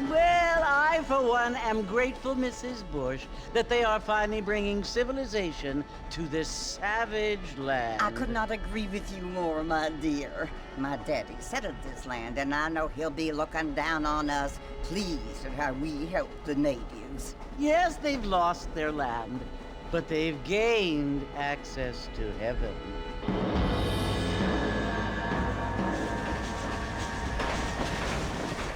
Well, I, for one, am grateful, Mrs. Bush, that they are finally bringing civilization to this savage land. I could not agree with you more, my dear. My daddy settled this land, and I know he'll be looking down on us, pleased at how we help the natives. Yes, they've lost their land, but they've gained access to heaven.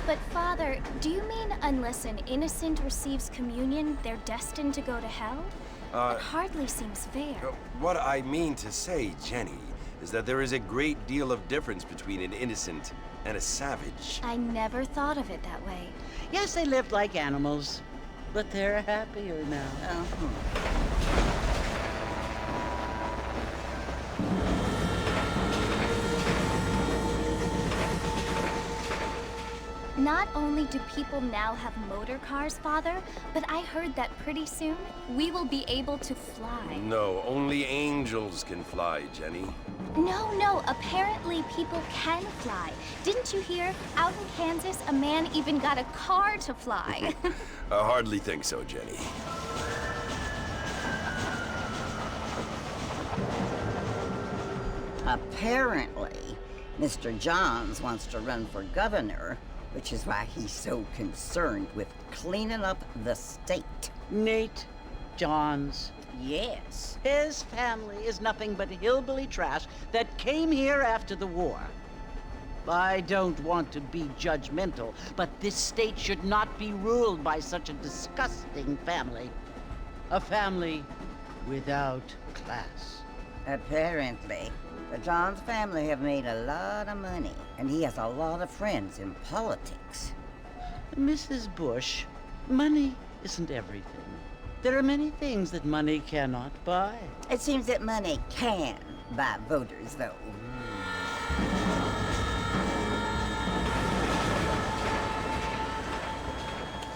But Father, do you mean unless an innocent receives communion, they're destined to go to hell? That hardly seems fair. What I mean to say, Jenny, is that there is a great deal of difference between an innocent and a savage. I never thought of it that way. Yes, they lived like animals, but they're happier now. Not only do people now have motor cars, Father, but I heard that pretty soon we will be able to fly. No, only angels can fly, Jenny. No, apparently people can fly. Didn't you hear? Out in Kansas, a man even got a car to fly. I hardly think so, Jenny. Apparently, Mr. Johns wants to run for governor, which is why he's so concerned with cleaning up the state. Nate Johns. Yes. His family is nothing but hillbilly trash that came here after the war. I don't want to be judgmental, but this state should not be ruled by such a disgusting family. A family without class. Apparently, the Johns family have made a lot of money, and he has a lot of friends in politics. Mrs. Bush, money isn't everything. There are many things that money cannot buy. It seems that money can buy voters, though.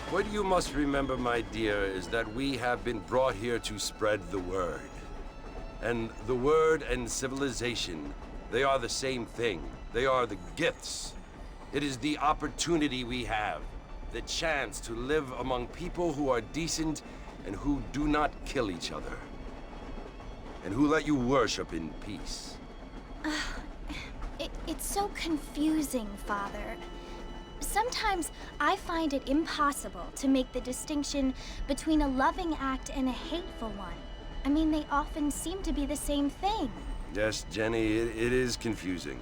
What you must remember, my dear, is that we have been brought here to spread the word. And the word and civilization, they are the same thing. They are the gifts. It is the opportunity we have, the chance to live among people who are decent and who do not kill each other, and who let you worship in peace. It's so confusing, Father. Sometimes I find it impossible to make the distinction between a loving act and a hateful one. I mean, they often seem to be the same thing. Yes, Jenny, it is confusing.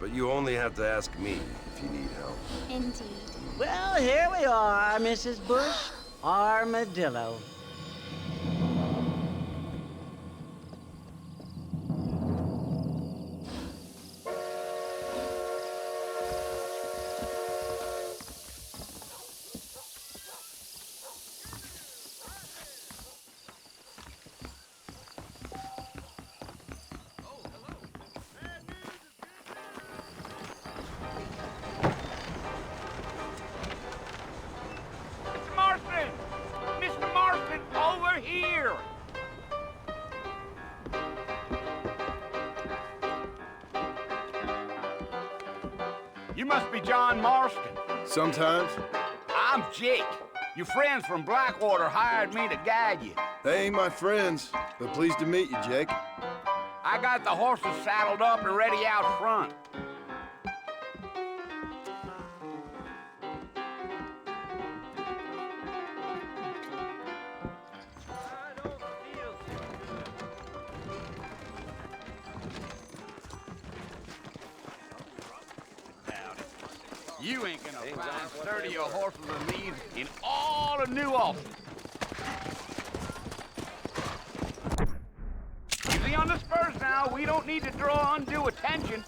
But you only have to ask me if you need help. Indeed. Well, here we are, Mrs. Bush. Armadillo. You must be John Marston. Sometimes. I'm Jake. Your friends from Blackwater hired me to guide you. They ain't my friends, but pleased to meet you, Jake. I got the horses saddled up and ready out front. You ain't gonna find sturdier horses than these in all of New Albany. Easy on the spurs now. We don't need to draw undue attention.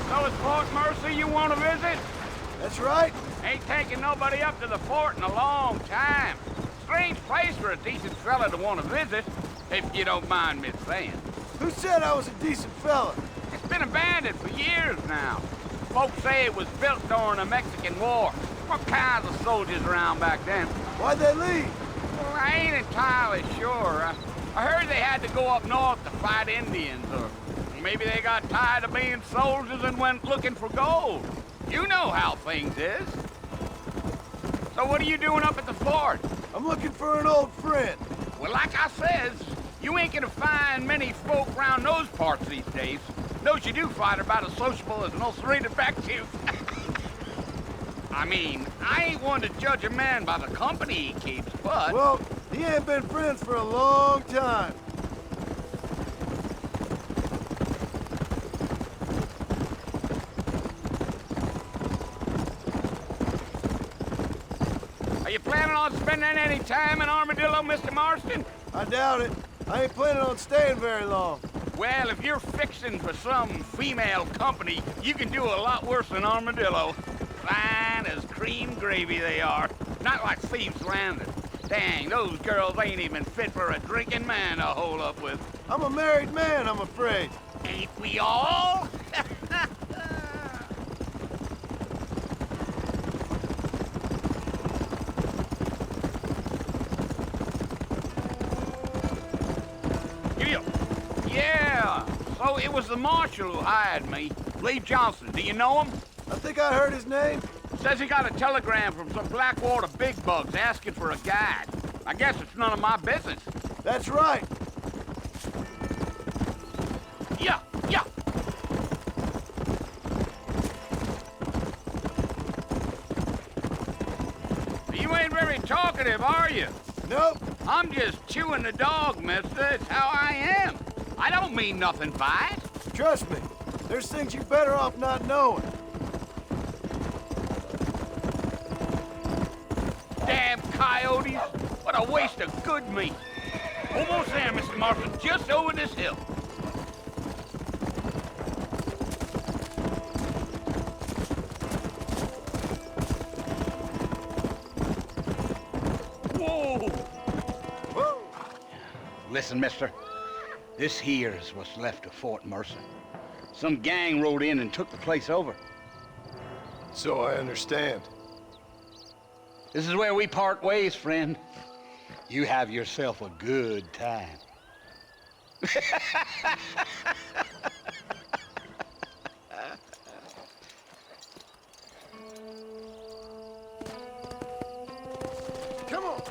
So it's Fort Mercy you want to visit? That's right. Ain't taking nobody up to the fort in a long time. Strange place for a decent fella to want to visit, if you don't mind me saying. Who said I was a decent fella? It's been abandoned for years now. Folks say it was built during the Mexican War. What kinds of soldiers around back then? Why'd they leave? Well, I ain't entirely sure. I heard they had to go up north to fight Indians, or maybe they got tired of being soldiers and went looking for gold. You know how things is. So what are you doing up at the fort? I'm looking for an old friend. Well, like I says, you ain't gonna find many folk around those parts these days. Those you do find are about as sociable as an ulcerated back tooth. I mean, I ain't one to judge a man by the company he keeps, but... Well, he ain't been friends for a long time. Are you planning on spending any time in Armadillo, Mr. Marston? I doubt it. I ain't planning on staying very long. Well, if you're fixing for some female company, you can do a lot worse than Armadillo. Fine as cream gravy they are. Not like Thieves' Landing. Dang, those girls ain't even fit for a drinking man to hole up with. I'm a married man, I'm afraid. Ain't we all? Yeah, so it was the marshal who hired me. Lee Johnson, do you know him? I think I heard his name. Says he got a telegram from some Blackwater big bugs asking for a guide. I guess it's none of my business. That's right. Yeah. You ain't very talkative, are you? Nope. I'm just chewing the dog, mister. It's how I am. I don't mean nothing by it. Trust me. There's things you're better off not knowing. Damn coyotes. What a waste of good meat. Almost there, Mr. Marston. Just over this hill. Whoa! Whoa! Listen, mister. This here is what's left of Fort Mercer. Some gang rode in and took the place over. So I understand. This is where we part ways, friend. You have yourself a good time. Come on.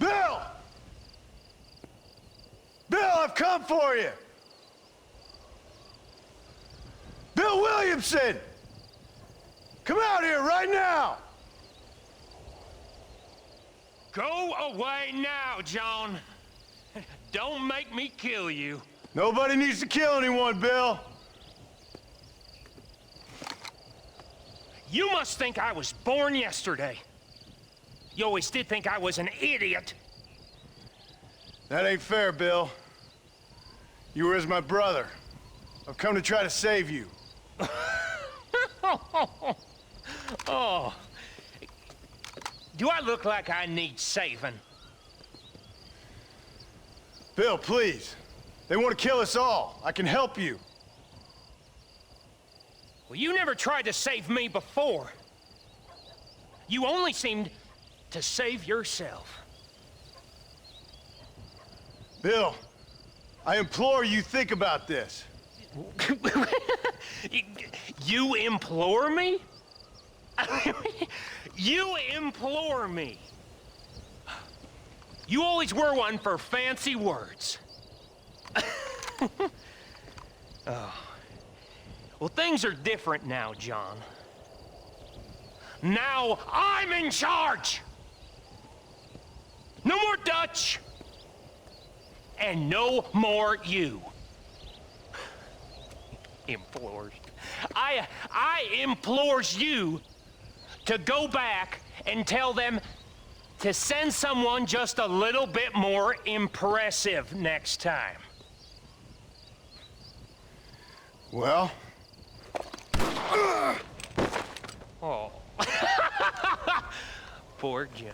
Bill! Bill, I've come for you! Bill Williamson! Come out here right now! Go away now, John. Don't make me kill you. Nobody needs to kill anyone, Bill. You must think I was born yesterday. You always did think I was an idiot. That ain't fair, Bill. You were as my brother. I've come to try to save you. Oh. Do I look like I need saving? Bill, please. They want to kill us all. I can help you. Well, you never tried to save me before. You only seemed to save yourself. Bill, I implore you think about this. You implore me? You implore me. You always were one for fancy words. Oh. Well, things are different now, John. Now I'm in charge! No more Dutch! And no more you. Implores. I implores you to go back and tell them to send someone just a little bit more impressive next time. Well, Oh. Poor John.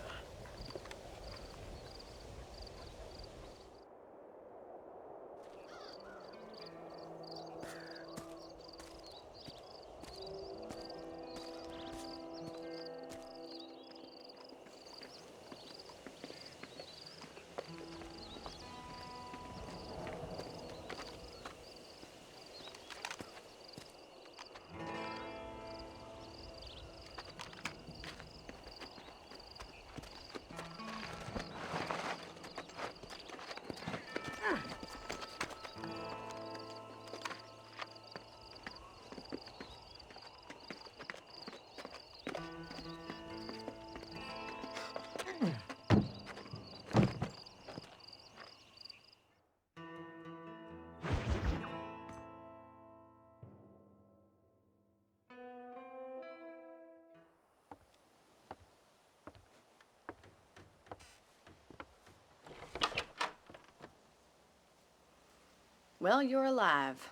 Well, you're alive.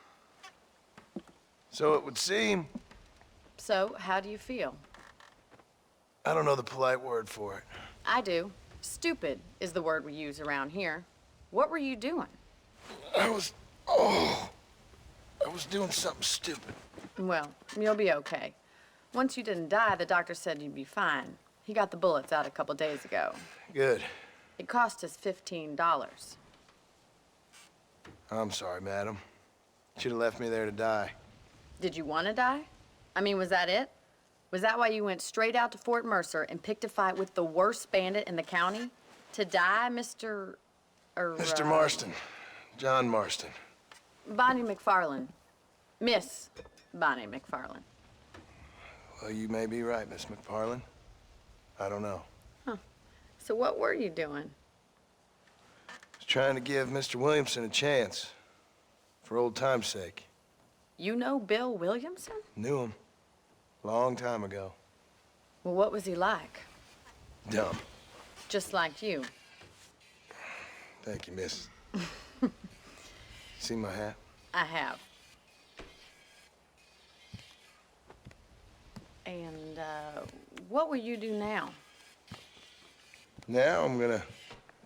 So it would seem. So, how do you feel? I don't know the polite word for it. I do. Stupid is the word we use around here. What were you doing? I was doing something stupid. Well, you'll be okay. Once you didn't die, the doctor said you'd be fine. He got the bullets out a couple days ago. Good. It cost us $15. I'm sorry, madam. Should have left me there to die. Did you want to die? I mean, was that it? Was that why you went straight out to Fort Mercer and picked a fight with the worst bandit in the county? To die, Mr. Mr. Marston. John Marston. Bonnie McFarland. Miss Bonnie McFarland. Well, you may be right, Miss McFarland. I don't know. So what were you doing? I was trying to give Mr. Williamson a chance. For old time's sake. You know Bill Williamson? Knew him. Long time ago. Well, what was he like? Dumb. Just like you. Thank you, miss. See my hat? I have. And, what will you do now? Now I'm gonna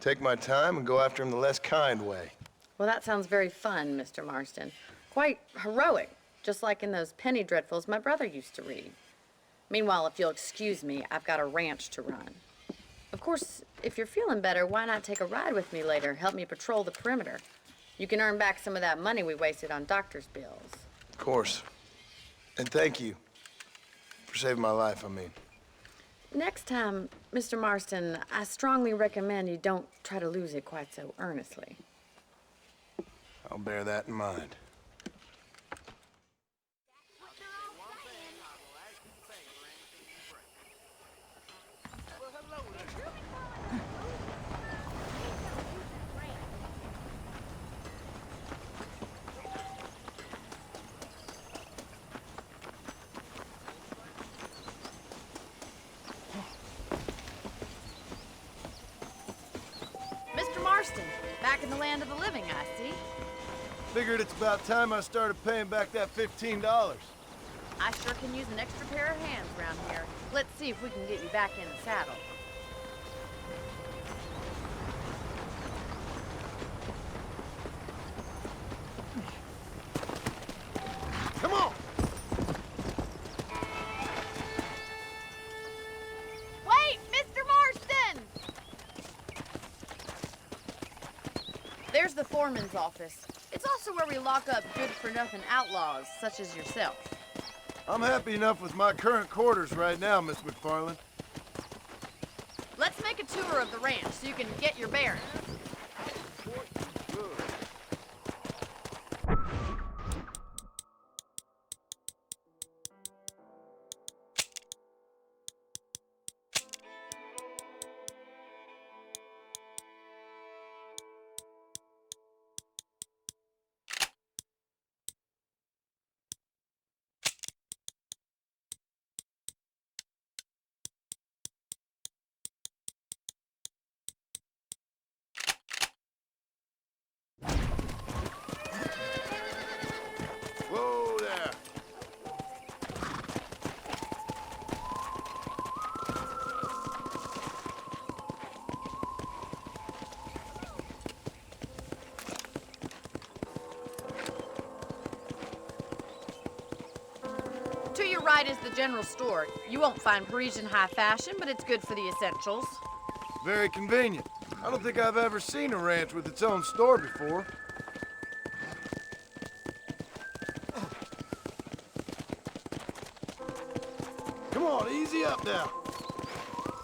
take my time and go after him the less kind way. Well, that sounds very fun, Mr. Marston. Quite heroic, just like in those penny dreadfuls my brother used to read. Meanwhile, if you'll excuse me, I've got a ranch to run. Of course, if you're feeling better, why not take a ride with me later? Help me patrol the perimeter. You can earn back some of that money we wasted on doctor's bills. Of course. And thank you for saving my life, I mean. Next time, Mr. Marston, I strongly recommend you don't try to lose it quite so earnestly. I'll bear that in mind. Mr. Marston, back in the land of the living, I see. Figured it's about time I started paying back that $15. I sure can use an extra pair of hands around here. Let's see if we can get you back in the saddle. Come on! Wait, Mr. Marston! There's the foreman's office. It's also where we lock up good-for-nothing outlaws, such as yourself. I'm happy enough with my current quarters right now, Miss McFarland. Let's make a tour of the ranch so you can get your bearings. To your right is the general store. You won't find Parisian high fashion, but it's good for the essentials. Very convenient. I don't think I've ever seen a ranch with its own store before. Come on, easy up now.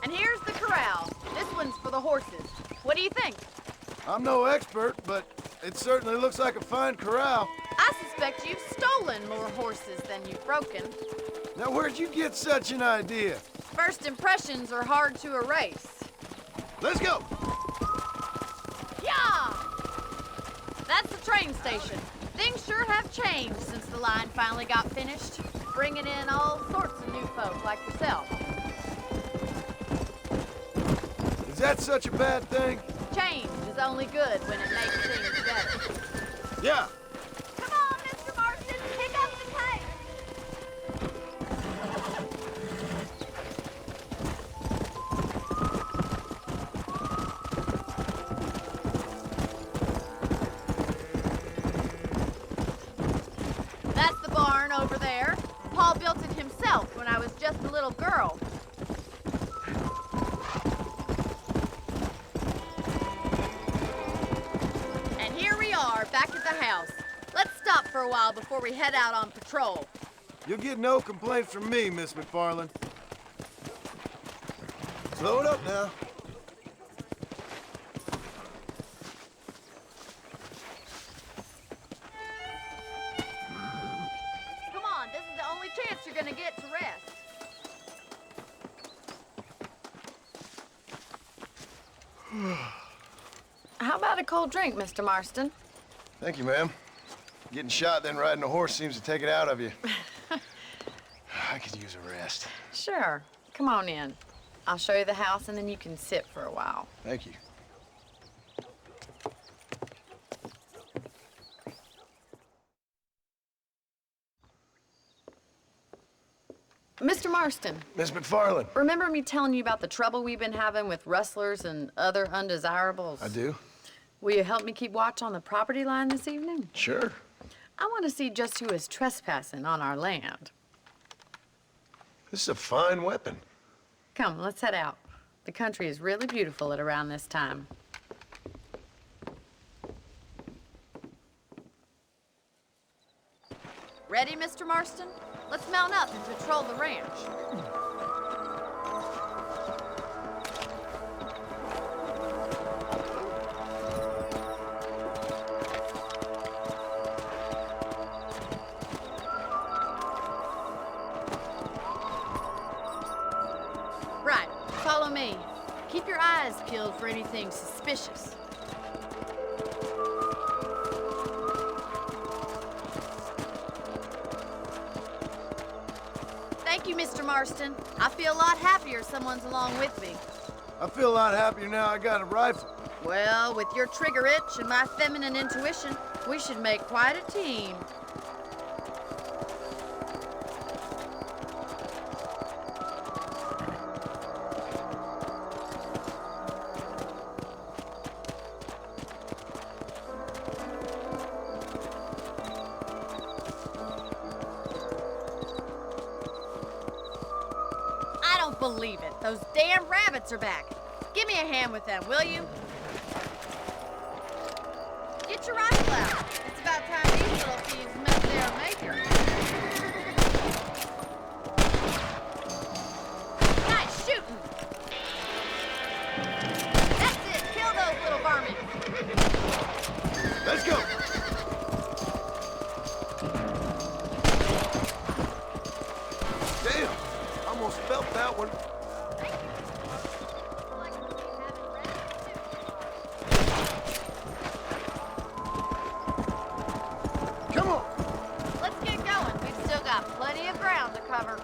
And here's the corral. This one's for the horses. What do you think? I'm no expert, but it certainly looks like a fine corral. I suspect you've stolen more horses than you've broken. Now, where'd you get such an idea? First impressions are hard to erase. Let's go. Yeah! That's the train station. Things sure have changed since the line finally got finished, bringing in all sorts of new folk like yourself. Is that such a bad thing? Change is only good when it makes things better. Yeah. Come on, Mr. Marston, pick up the pace. That's the barn over there. Paul built it himself when I was just a little girl. And here we are, back at the house. Let's stop for a while before we head out on patrol. You'll get no complaints from me, Miss McFarland. Slow it up now. Come on, this is the only chance you're gonna get to rest. How about a cold drink, Mr. Marston? Thank you, ma'am. Getting shot, then riding a horse seems to take it out of you. I could use a rest. Sure. Come on in. I'll show you the house, and then you can sit for a while. Thank you. Mr. Marston, Miss McFarland. remember me telling you about the trouble we've been having with rustlers and other undesirables? I do. Will you help me keep watch on the property line this evening? Sure. I want to see just who is trespassing on our land. This is a fine weapon. Come, let's head out. The country is really beautiful at around this time. Ready, Mr. Marston? Let's mount up and patrol the ranch. Right, follow me. Keep your eyes peeled for anything suspicious. Thank you, Mr. Marston. I feel a lot happier someone's along with me. I feel a lot happier now I got a rifle. Well, with your trigger itch and my feminine intuition, we should make quite a team. I don't believe it. Those damn rabbits are back. Give me a hand with them, will you? Get your rifle out. It's about time these little thieves met their maker. Nice shooting. That's it. Kill those little varmints. Let's go. Damn, almost felt that one. Come on. Let's get going. We've still got plenty of ground to cover.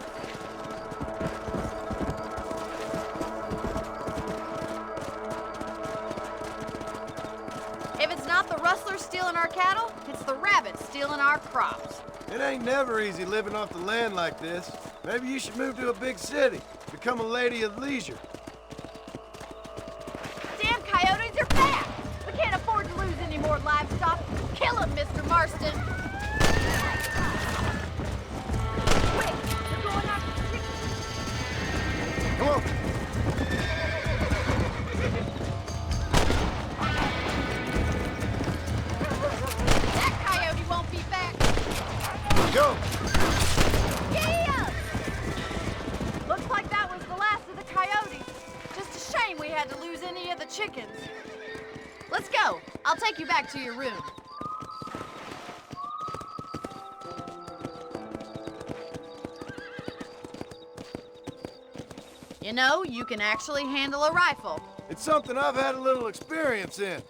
If it's not the rustlers stealing our cattle, it's the rabbits stealing our crops. It ain't never easy living off the land like this. Maybe you should move to a big city. Become a lady of leisure. Damn coyotes are back! We can't afford to lose any more livestock. Kill them, Mr. Marston! Quick! Yeah! Looks like that was the last of the coyotes. Just a shame we had to lose any of the chickens. Let's go. I'll take you back to your room. You know, you can actually handle a rifle. It's something I've had a little experience in.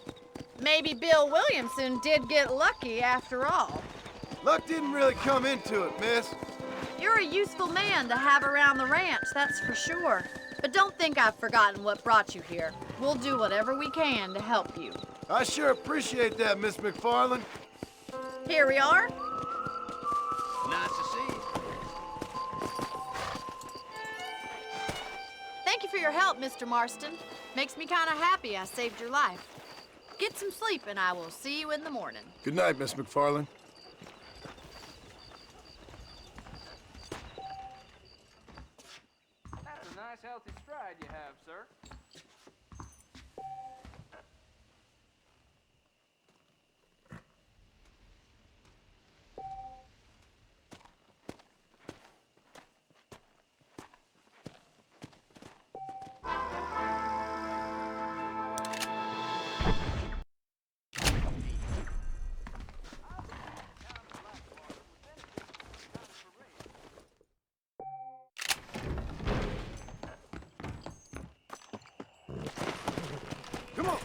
Maybe Bill Williamson did get lucky after all. Luck didn't really come into it, miss. You're a useful man to have around the ranch, that's for sure. But don't think I've forgotten what brought you here. We'll do whatever we can to help you. I sure appreciate that, Miss McFarland. Here we are. Nice to see you. Thank you for your help, Mr. Marston. Makes me kind of happy I saved your life. Get some sleep and I will see you in the morning. Good night, Miss McFarland. That's a nice healthy stride you have, sir. Come on.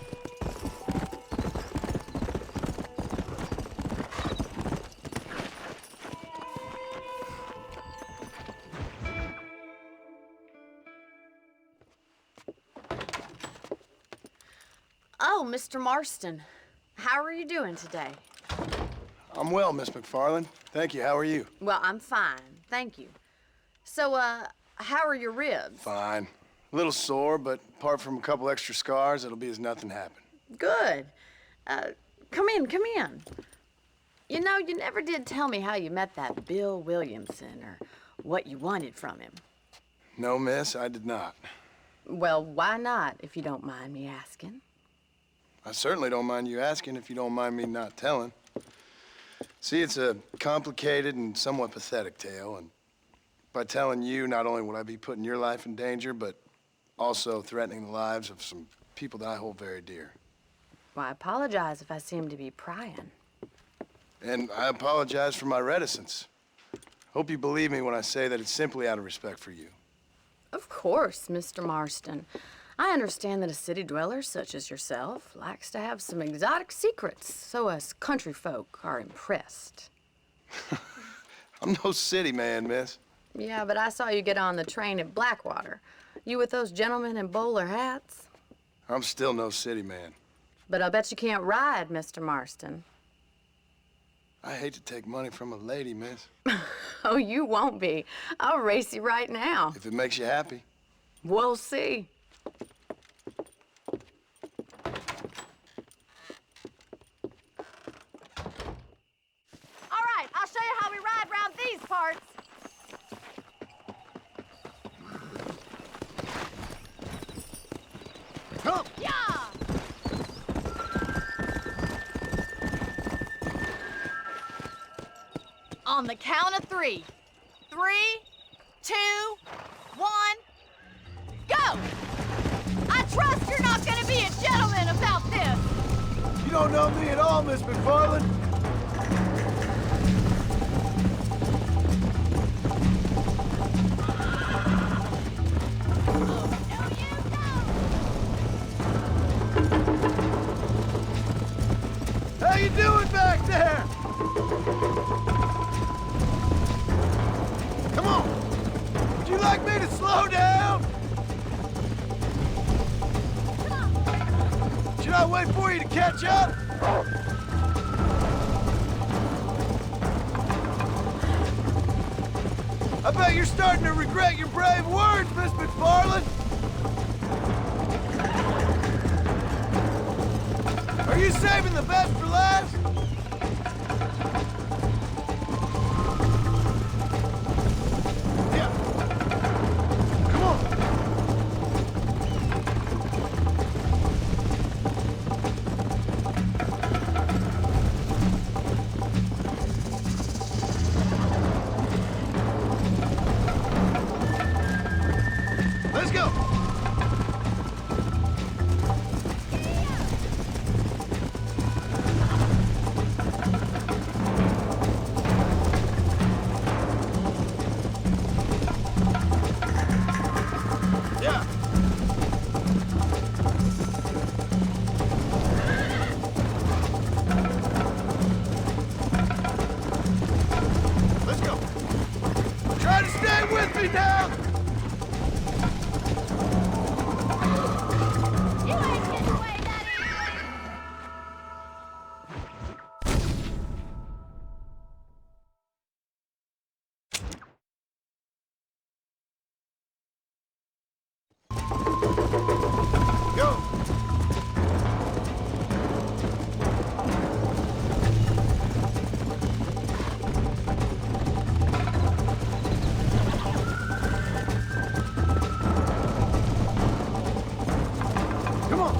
Oh, Mr. Marston. How are you doing today? I'm well, Miss McFarland. Thank you. How are you? Well, I'm fine. Thank you. So, how are your ribs? Fine. A little sore, but apart from a couple extra scars, it'll be as nothing happened. Good. Come in, come in. You know, you never did tell me how you met that Bill Williamson or what you wanted from him. No, miss, I did not. Well, why not, if you don't mind me asking? I certainly don't mind you asking if you don't mind me not telling. See, it's a complicated and somewhat pathetic tale, and by telling you, not only would I be putting your life in danger, but also threatening the lives of some people that I hold very dear. Well, I apologize if I seem to be prying. And I apologize for my reticence. Hope you believe me when I say that it's simply out of respect for you. Of course, Mr. Marston. I understand that a city dweller such as yourself likes to have some exotic secrets, so us country folk are impressed. I'm no city man, miss. Yeah, but I saw you get on the train at Blackwater. You with those gentlemen in bowler hats? I'm still no city man. But I'll bet you can't ride, Mr. Marston. I hate to take money from a lady, miss. Oh, you won't be. I'll race you right now. If it makes you happy. We'll see. All right, I'll show you how we ride around these parts. Come! Yeah! On the count of 3. 3, 2, 1, go! I trust you're not gonna be a gentleman about this. You don't know me at all, Miss McFarland. How you doing back there? Come on! Would you like me to slow down? Should I wait for you to catch up? I bet you're starting to regret your brave words, Miss McFarland. Are you saving the best for last? Yeah. Come on. me down! You ain't getting away that easily! Go! Come on!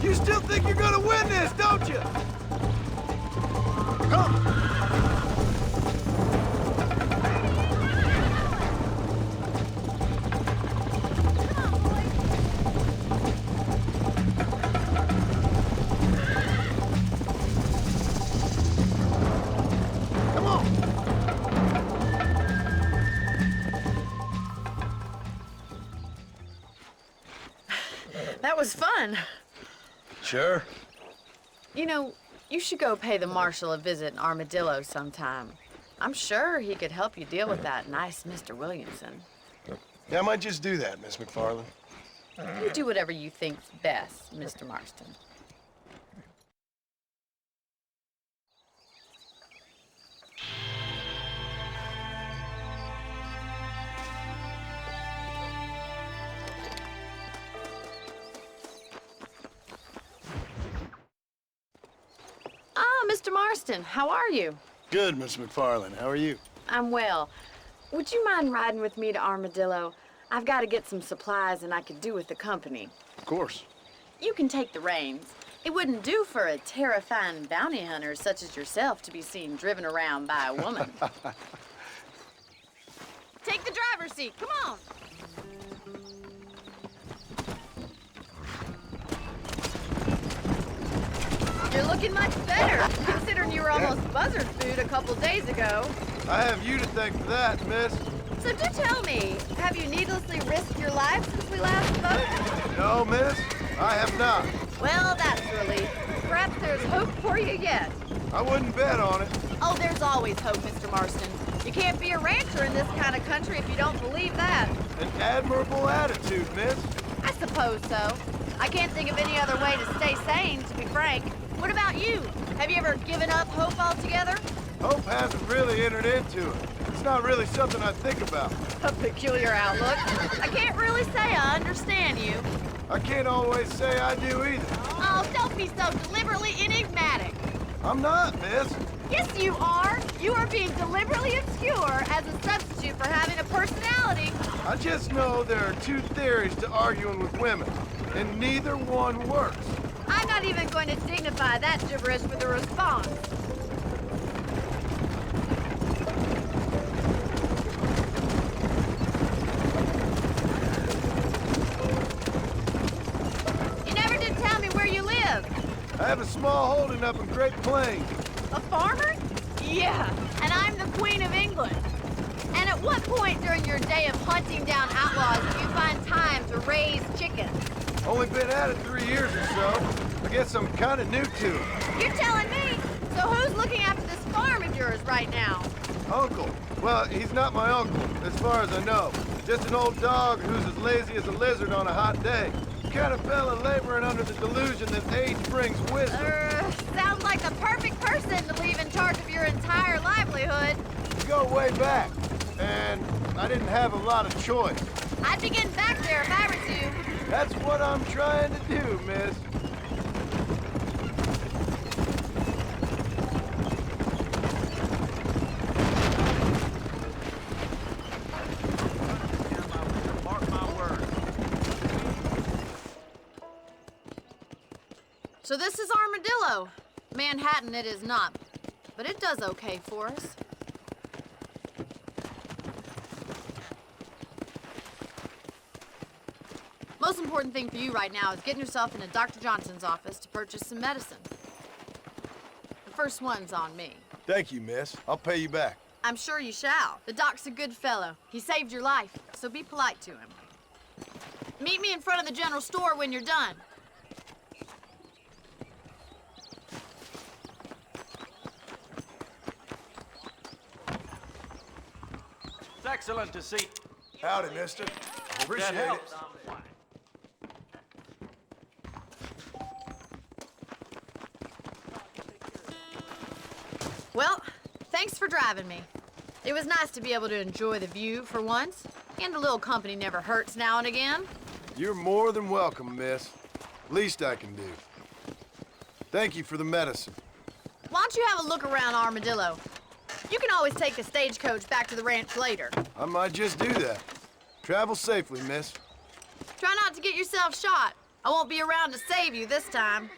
You still think you're gonna win this, don't you? Come! Come on! That was fun. Sure. You know, you should go pay the marshal a visit in Armadillo sometime. I'm sure he could help you deal with that nice Mr. Williamson. Yeah, I might just do that, Miss McFarland. You do whatever you think's best, Mr. Marston. Ah, Mr. Marston, how are you? Good, Miss McFarland. How are you? I'm well. Would you mind riding with me to Armadillo? I've got to get some supplies and I could do with the company. Of course. You can take the reins. It wouldn't do for a terrifying bounty hunter such as yourself to be seen driven around by a woman. Take the driver's seat, come on. You're looking much better, considering you were almost buzzard food a couple days ago. I have you to thank for that, miss. So do tell me, have you needlessly risked your life since we last spoke? No, miss, I have not. Well, that's a relief. Perhaps there's hope for you yet. I wouldn't bet on it. Oh, there's always hope, Mr. Marston. You can't be a rancher in this kind of country if you don't believe that. An admirable attitude, miss. I suppose so. I can't think of any other way to stay sane, to be frank. What about you? Have you ever given up hope altogether? Hope hasn't really entered into it. It's not really something I think about. A peculiar outlook. I can't really say I understand you. I can't always say I do either. Oh, don't be so deliberately enigmatic. I'm not, miss. Yes, you are. You are being deliberately obscure as a substitute for having a personality. I just know there are two theories to arguing with women, and neither one works. I'm not even going to dignify that gibberish with a response. You never did tell me where you live. I have a small holding up in Great Plains. A farmer? Yeah, and I'm the Queen of England. And at what point during your day of hunting down outlaws do you find time to raise chickens? Only been at it 3 years or so. I guess I'm kind of new to it. You're telling me? So who's looking after this farm of yours right now? Uncle. Well, he's not my uncle, as far as I know. Just an old dog who's as lazy as a lizard on a hot day. Kind of fella laboring under the delusion that age brings wisdom. Sounds like the perfect person to leave in charge of your entire livelihood. We go way back, and I didn't have a lot of choice. I'd be getting back there if I were you. That's what I'm trying to do, miss. Mark my words. So this is Armadillo. Manhattan it is not, but it does okay for us. Most important thing for you right now is getting yourself into Dr. Johnson's office to purchase some medicine. The first one's on me. Thank you, miss. I'll pay you back. I'm sure you shall. The doc's a good fellow. He saved your life, so be polite to him. Meet me in front of the general store when you're done. Excellent to see. Howdy, mister. Appreciate That it. helps. Well, thanks for driving me. It was nice to be able to enjoy the view for once, and a little company never hurts now and again. You're more than welcome, miss. Least I can do. Thank you for the medicine. Why don't you have a look around Armadillo? You can always take the stagecoach back to the ranch later. I might just do that. Travel safely, miss. Try not to get yourself shot. I won't be around to save you this time.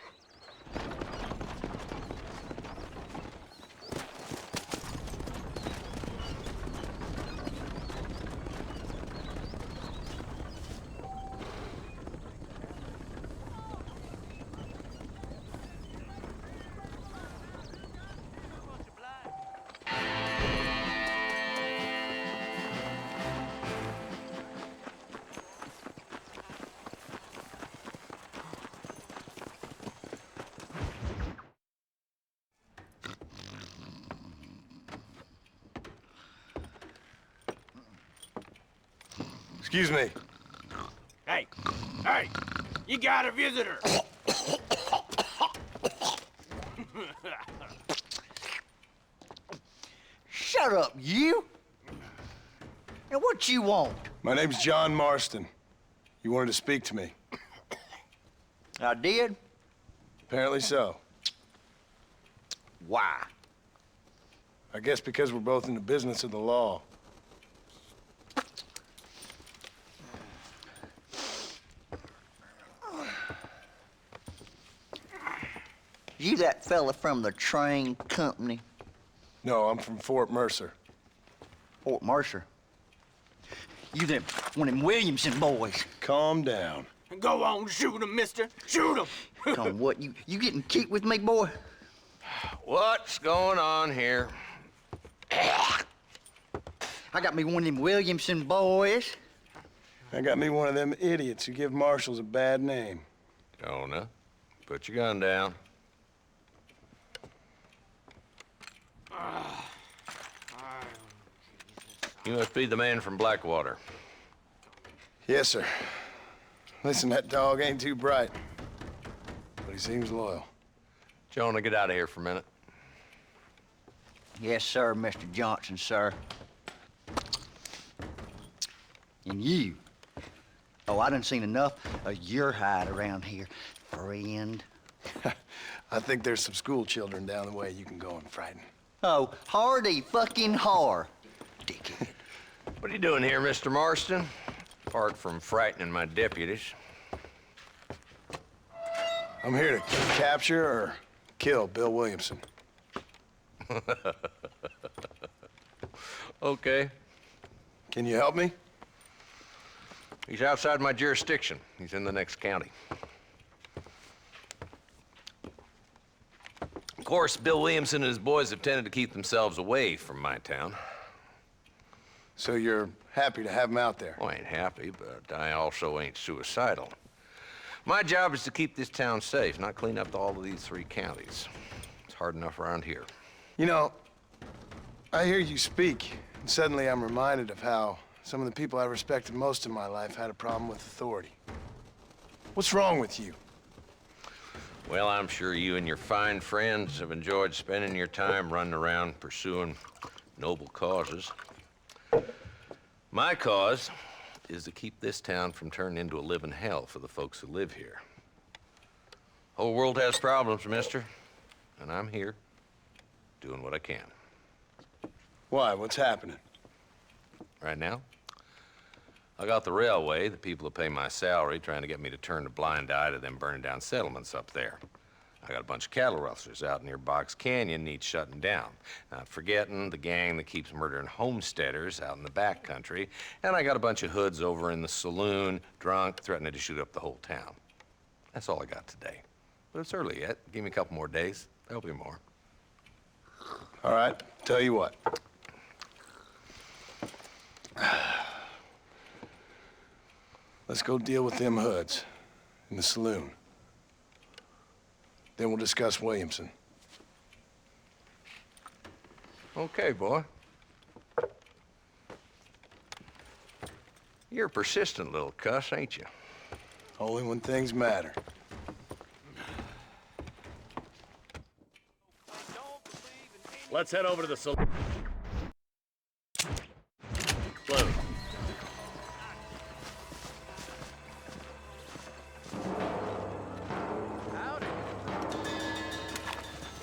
Excuse me. Hey, hey, you got a visitor. Shut up, you! Now what you want? My name's John Marston. You wanted to speak to me. I did? Apparently so. Why? I guess because we're both in the business of the law. You that fella from the train company? No, I'm from Fort Mercer. Fort Mercer? You them one of them Williamson boys? Calm down. Go on, shoot him, mister. Shoot him. Come on, what, you getting kicked with me, boy? What's going on here? I got me one of them Williamson boys. I got me one of them idiots who give marshals a bad name. Jonah, put your gun down. You must be the man from Blackwater. Yes, sir. Listen, that dog ain't too bright, but he seems loyal. Jonah, get out of here for a minute. Yes, sir, Mr. Johnson, sir. And you. Oh, I done seen enough of your hide around here, friend. I think there's some school children down the way you can go and frighten. Oh, hardy fucking har. Dickhead. What are you doing here, Mr. Marston? Apart from frightening my deputies. I'm here to capture or kill Bill Williamson. Okay. Can you help me? He's outside my jurisdiction. He's in the next county. Of course, Bill Williamson and his boys have tended to keep themselves away from my town. So you're happy to have him out there? Well, I ain't happy, but I also ain't suicidal. My job is to keep this town safe, not clean up all of these 3 counties. It's hard enough around here. You know, I hear you speak, and suddenly I'm reminded of how some of the people I respected most in my life had a problem with authority. What's wrong with you? Well, I'm sure you and your fine friends have enjoyed spending your time running around pursuing noble causes. My cause is to keep this town from turning into a living hell for the folks who live here. Whole world has problems, mister, and I'm here doing what I can. Why? What's happening? Right now, I got the railway, the people who pay my salary, trying to get me to turn a blind eye to them burning down settlements up there. I got a bunch of cattle rustlers out near Box Canyon needs shutting down. Not forgetting the gang that keeps murdering homesteaders out in the back country. And I got a bunch of hoods over in the saloon, drunk, threatening to shoot up the whole town. That's all I got today. But it's early yet. Give me a couple more days. There'll be more. All right, tell you what. Let's go deal with them hoods in the saloon. Then we'll discuss Williamson. Okay, boy. You're a persistent little cuss, ain't you? Only when things matter. Let's head over to the saloon.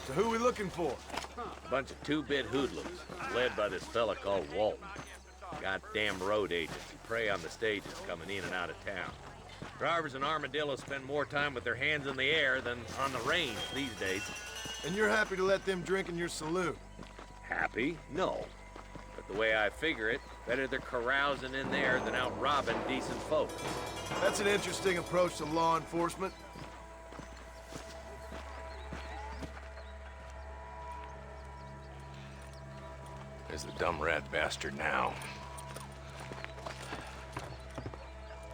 So who we looking for? A bunch of two-bit hoodlums, led by this fella called Walton. Goddamn road agents who prey on the stages coming in and out of town. Drivers in Armadillo spend more time with their hands in the air than on the range these days. And you're happy to let them drink in your saloon? Happy? No. But the way I figure it, better they're carousing in there than out robbing decent folk. That's an interesting approach to law enforcement. There's the dumb rat bastard now.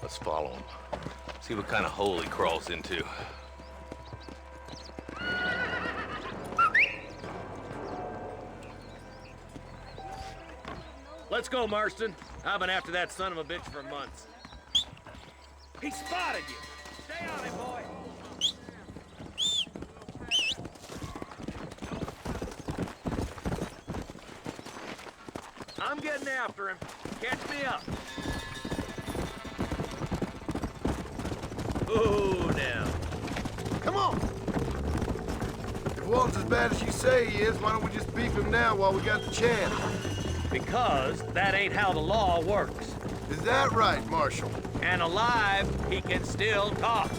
Let's follow him. See what kind of hole he crawls into. Let's go, Marston. I've been after that son of a bitch for months. He spotted you. Stay on him, boy. I'm getting after him. Catch me up. Ooh, now. Come on! If Walton's as bad as you say he is, why don't we just beef him now while we got the chance? Because that ain't how the law works. Is that right, Marshal? And alive, he can still talk.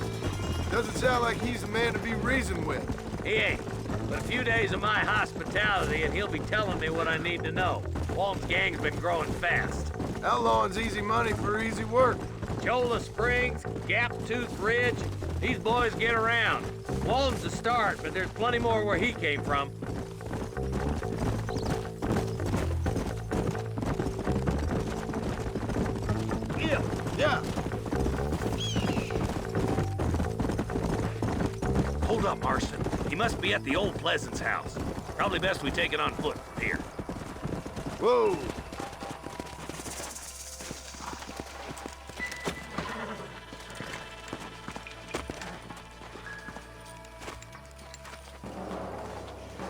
Doesn't sound like he's a man to be reasoned with. He ain't. But a few days of my hospitality and he'll be telling me what I need to know. Walton's gang's been growing fast. Outlawing's easy money for easy work. Cholla Springs, Gap Tooth Ridge, these boys get around. Walton's the start, but there's plenty more where he came from. Yeah. Hold up, Marston. He must be at the old Pleasance house. Probably best we take it on foot from here. Whoa.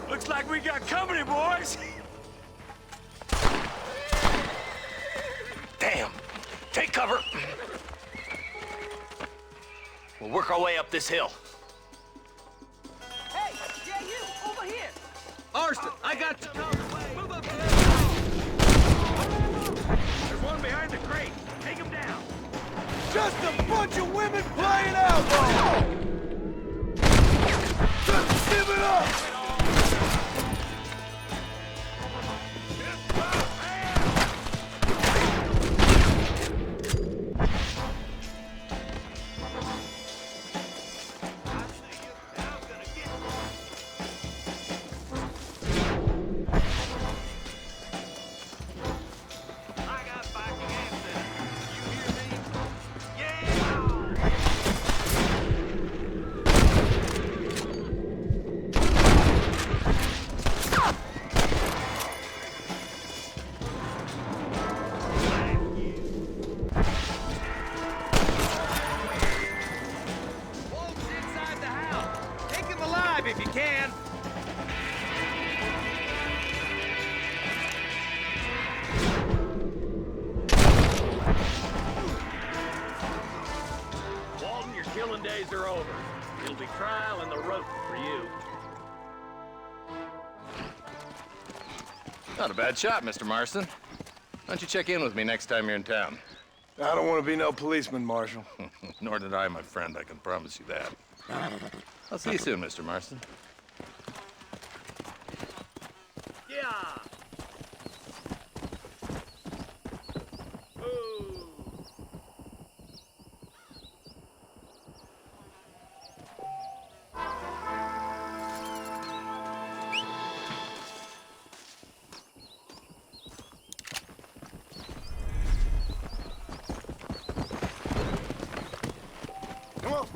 Looks like we got company, boys. Damn! Take cover! We'll work our way up this hill. Hey, yeah, you, over here. Marston, I got you. Move up. There's one behind the crate. Take him down. Just a bunch of women playing outlaw! Just give it up! If you can. Walton, your killing days are over. It'll be trial and the rope for you. Not a bad shot, Mr. Marston. Why don't you check in with me next time you're in town? I don't want to be no policeman, Marshal. Nor did I, my friend. I can promise you that. I'll see you soon, Mr. Marston. Yeah. Come on.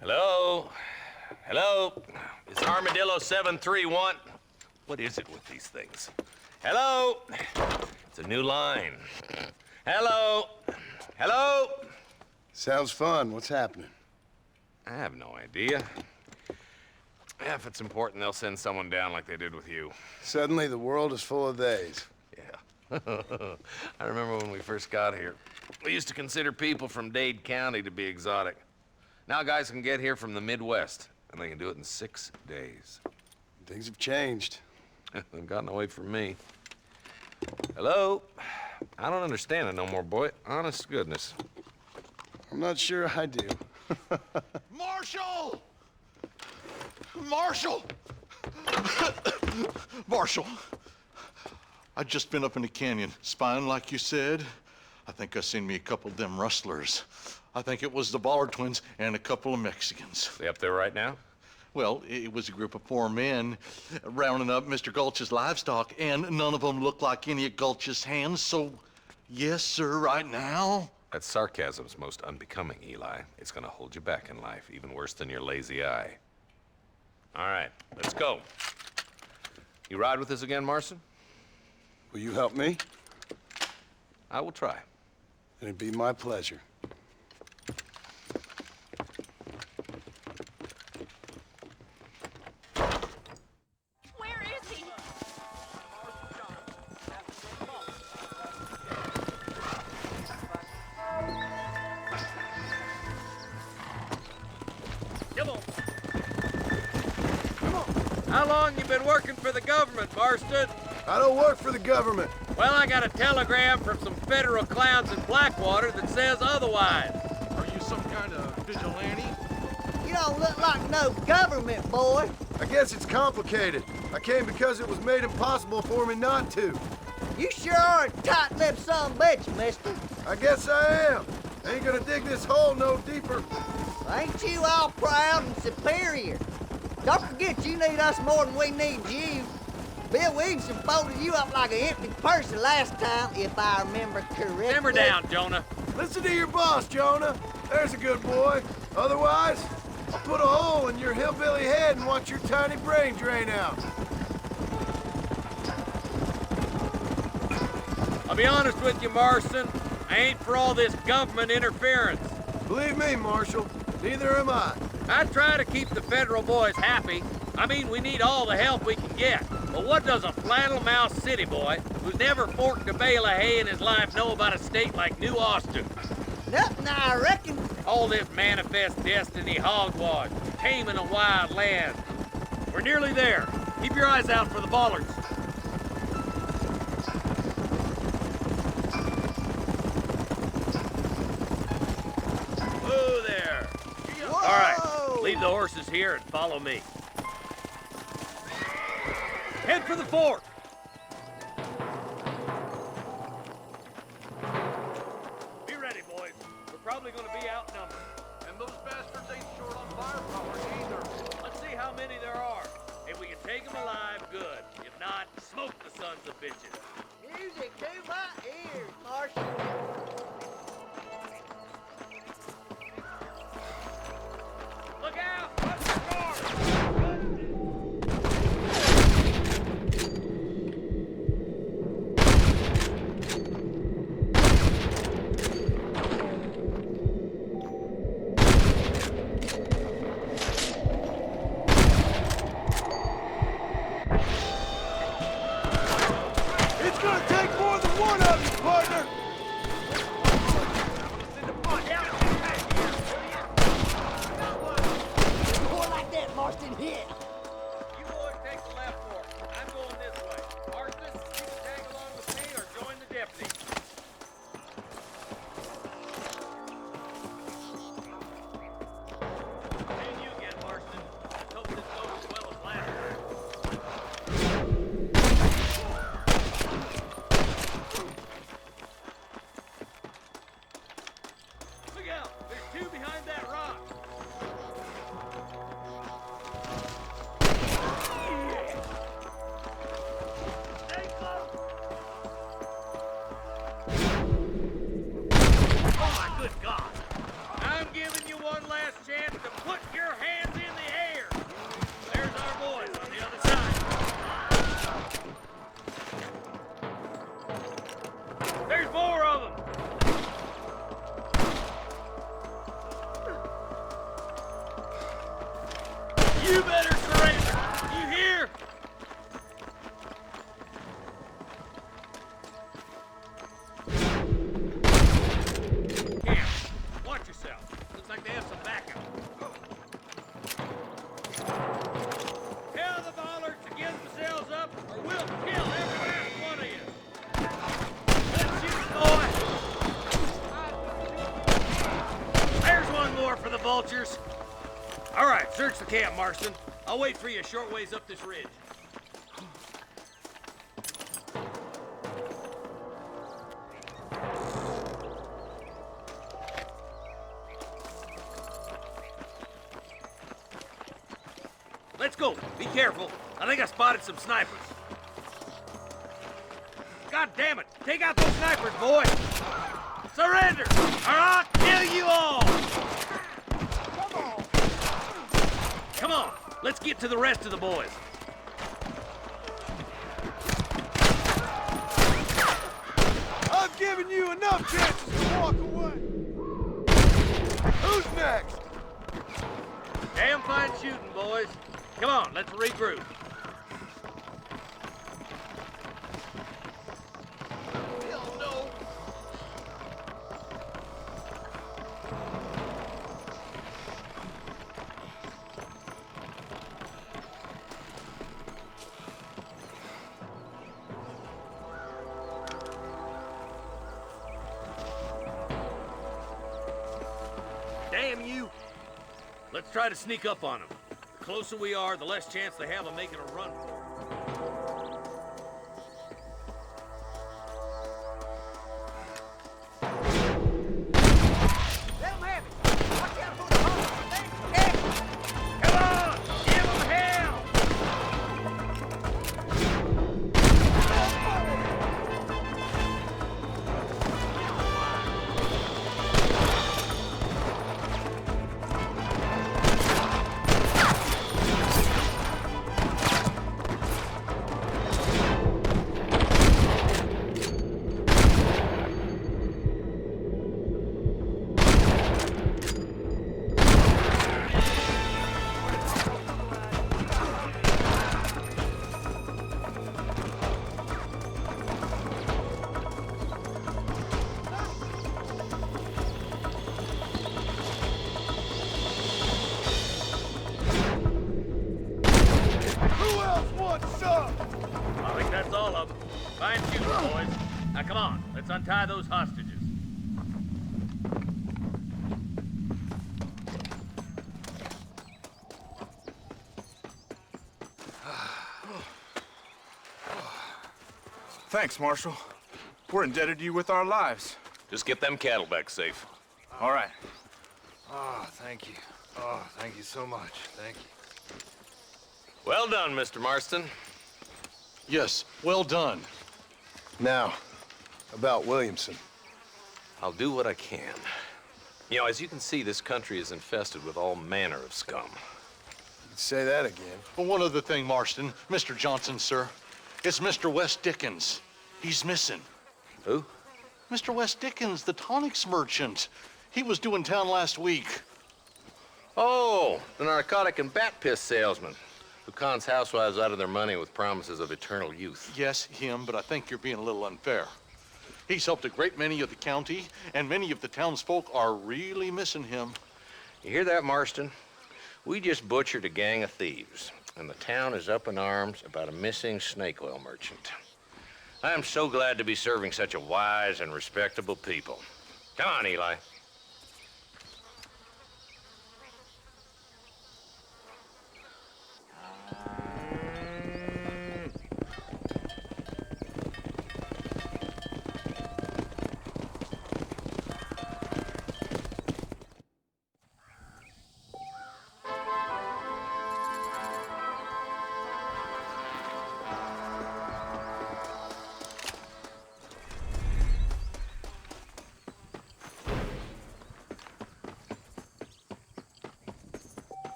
Hello? Hello? It's Armadillo 731. What is it with these things? Hello? It's a new line. Hello? Hello? Sounds fun. What's happening? I have no idea. Yeah, if it's important, they'll send someone down like they did with you. Suddenly, the world is full of theys. Yeah. I remember when we first got here. We used to consider people from Dade County to be exotic. Now guys can get here from the Midwest, and they can do it in 6 days. Things have changed. They've gotten away from me. Hello? I don't understand it no more, boy. Honest to goodness. I'm not sure I do. Marshal! Marshal! Marshal! I just been up in the canyon, spying like you said. I think I seen me a couple of them rustlers. I think it was the Ballard twins and a couple of Mexicans. They up there right now? Well, it was a group of 4 men rounding up Mr. Gulch's livestock, and none of them looked like any of Gulch's hands, so yes, sir, right now. That sarcasm's most unbecoming, Eli. It's gonna hold you back in life, even worse than your lazy eye. All right, let's go. You ride with us again, Marston? Will you help me? I will try. It'd be my pleasure. Where is he? How long you been working for the government, Marston? I don't work for the government. Well, I got a telegram from some federal clowns in Blackwater that says otherwise. Are you some kind of vigilante? You don't look like no government, boy. I guess it's complicated. I came because it was made impossible for me not to. You sure are a tight-lipped son of a bitch, mister. I guess I am. Ain't gonna dig this hole no deeper. Ain't you all proud and superior? Don't forget you need us more than we need you. Bill Williamson folded you up like an empty purse the last time, if I remember correctly. Simmer down, Jonah. Listen to your boss, Jonah. There's a good boy. Otherwise, I'll put a hole in your hillbilly head and watch your tiny brain drain out. I'll be honest with you, Marston. I ain't for all this government interference. Believe me, Marshal, neither am I. I try to keep the federal boys happy. I mean, we need all the help we can get. But what does a flannel-mouthed city boy who's never forked a bale of hay in his life know about a state like New Austin? Nothing, I reckon. All this manifest destiny hogwash, taming a wild land. We're nearly there. Keep your eyes out for the Ballards. Whoa there. Whoa! All right, leave the horses here and follow me. Head for the fort. Be ready, boys. We're probably going to be outnumbered. And those bastards ain't short on firepower either. Let's see how many there are. If we can take them alive, good. If not, smoke the sons of bitches. Music to my ears, Marshal. Look out! Watch the guard! It's gonna take more than one of you, partner! to put your hands in the air. There's our boys on the other side. There's more of them. You better surrender. You hear? Cam, watch yourself. Looks like they have some backup. Tell the ballers to give themselves up, or we'll kill every last one of you. Let's shoot, boy. There's one more for the vultures. All right, search the camp, Marston. I'll wait for you a short ways up this ridge. Let's go. Be careful. I think I spotted some snipers. God damn it. Take out those snipers, boy. Surrender, or I'll kill you all. Come on, let's get to the rest of the boys. I've given you enough chances to walk away. Who's next? Damn fine shooting, boys. Come on, let's regroup. Hell no. Damn you! Let's try to sneak up on them. The closer we are, the less chance they have of making a run for it. Let 'em have it. Watch out for the hole. Come on! Give them hell! Who else wants some? I think that's all of them. Fine shooting, boys. Now come on, let's untie those hostages. Thanks, Marshal. We're indebted to you with our lives. Just get them cattle back safe. All right. Oh, thank you. Oh, thank you so much. Thank you. Well done, Mr. Marston. Yes, well done. Now, about Williamson. I'll do what I can. You know, as you can see, this country is infested with all manner of scum. Say that again. Well, one other thing, Marston. Mr. Johnson, sir. It's Mr. Wes Dickens. He's missing. Who? Mr. Wes Dickens, the tonics merchant. He was due in town last week. Oh, the narcotic and bat piss salesman who cons housewives out of their money with promises of eternal youth. Yes, him, but I think you're being a little unfair. He's helped a great many of the county, and many of the townsfolk are really missing him. You hear that, Marston? We just butchered a gang of thieves, and the town is up in arms about a missing snake oil merchant. I am so glad to be serving such a wise and respectable people. Come on, Eli.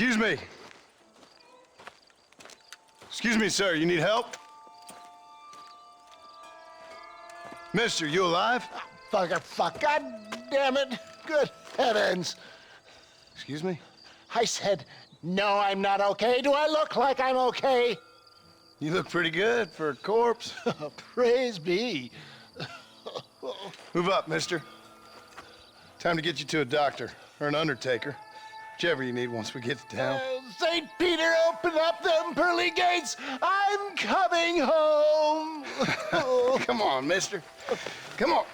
Excuse me. Excuse me, sir. You need help? Mister, you alive? Fuck. God damn it. Good heavens. Excuse me? I said, no, I'm not okay. Do I look like I'm okay? You look pretty good for a corpse. Praise be. Move up, mister. Time to get you to a doctor or an undertaker. Whichever you need once we get to town. St. Peter, open up them pearly gates. I'm coming home. Come on, mister. Come on.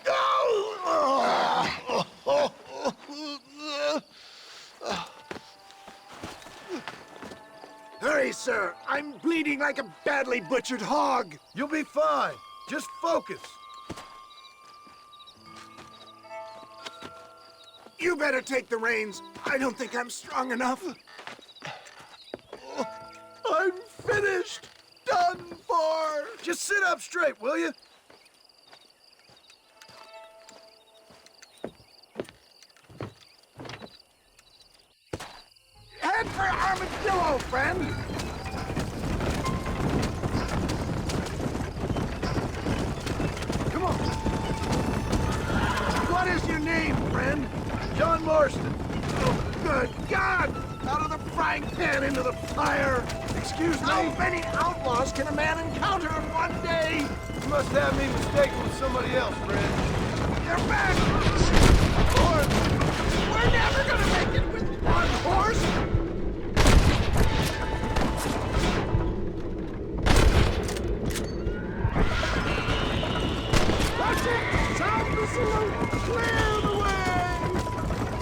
Hurry, sir. I'm bleeding like a badly butchered hog. You'll be fine. Just focus. You better take the reins. I don't think I'm strong enough. I'm finished. Done for. Just sit up straight, will you? Head for Armadillo, friend. Come on. What is your name, friend? John Marston. Oh, good God! Out of the frying pan into the fire! Excuse me? How many outlaws can a man encounter in one day? You must have me mistaken with somebody else, friend. They're back! Horse! We're never gonna make it with one horse! That's it! Sound the salute! Clear the way!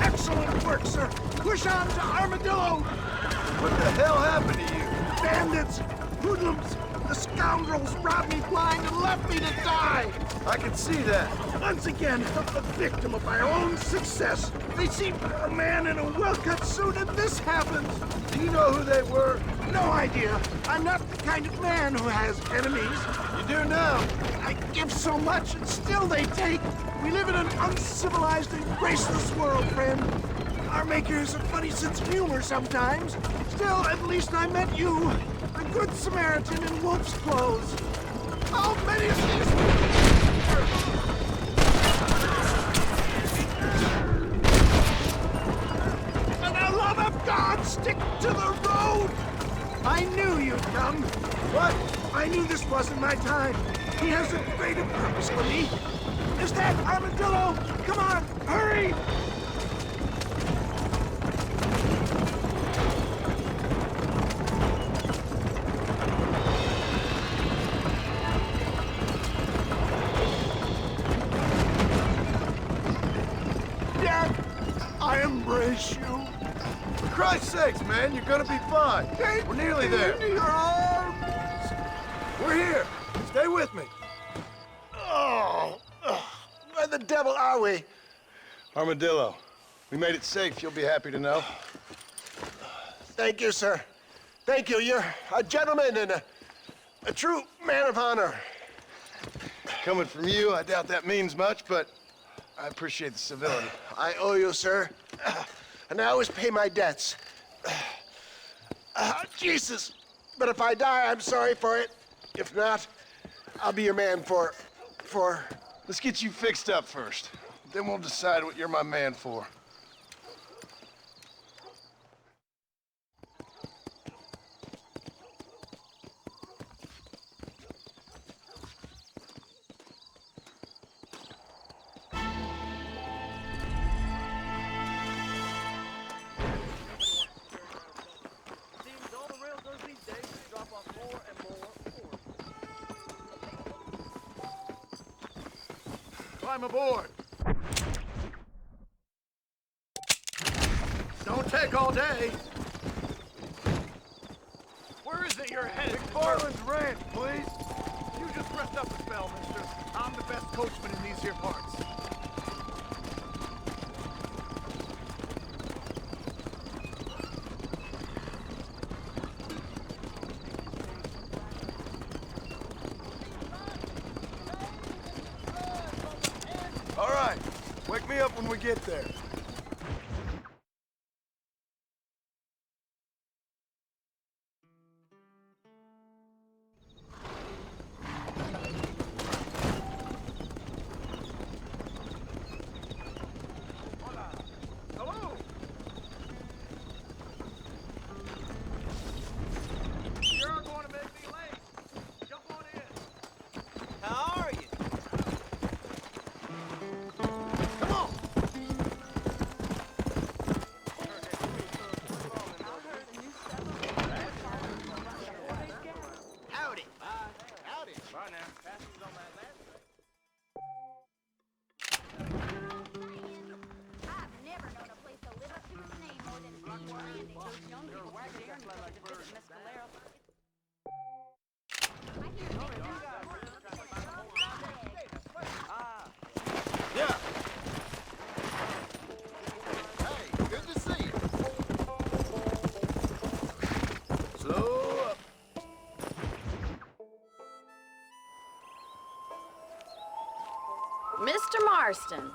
Excellent work, sir! Push on to Armadillo! What the hell happened to you? Bandits! Hoodlums! The scoundrels robbed me blind and left me to die! I can see that. Once again, a victim of my own success. They see a man in a well-cut suit and this happens. Do you know who they were? No idea. I'm not the kind of man who has enemies. You do now. I give so much and still they take. We live in an uncivilized and graceless world, friend. Our maker has a funny sense of humor sometimes. Still, at least I met you. A good Samaritan in wolf's clothes. How many of these... For the love of God, stick to the road! I knew you'd come. What? I knew this wasn't my time. He has a greater purpose for me. Is that Armadillo? Come on, hurry! I embrace you. For Christ's sakes, man, you're gonna be fine. Take We're nearly me there. into your arms. We're here. Stay with me. Oh, where the devil are we? Armadillo, we made it safe. You'll be happy to know. Thank you, sir. Thank you. You're a gentleman and a true man of honor. Coming from you, I doubt that means much, but I appreciate the civility. I owe you, sir. And I always pay my debts. Jesus. But if I die, I'm sorry for it. If not, I'll be your man for... Let's get you fixed up first. Then we'll decide what you're my man for. Climb aboard. Don't take all day. Where is it you're headed? McFarland's Ranch, please. You just rest up a spell, mister. I'm the best coachman in these here parts. All right. Wake me up when we get there. Mr. Marston,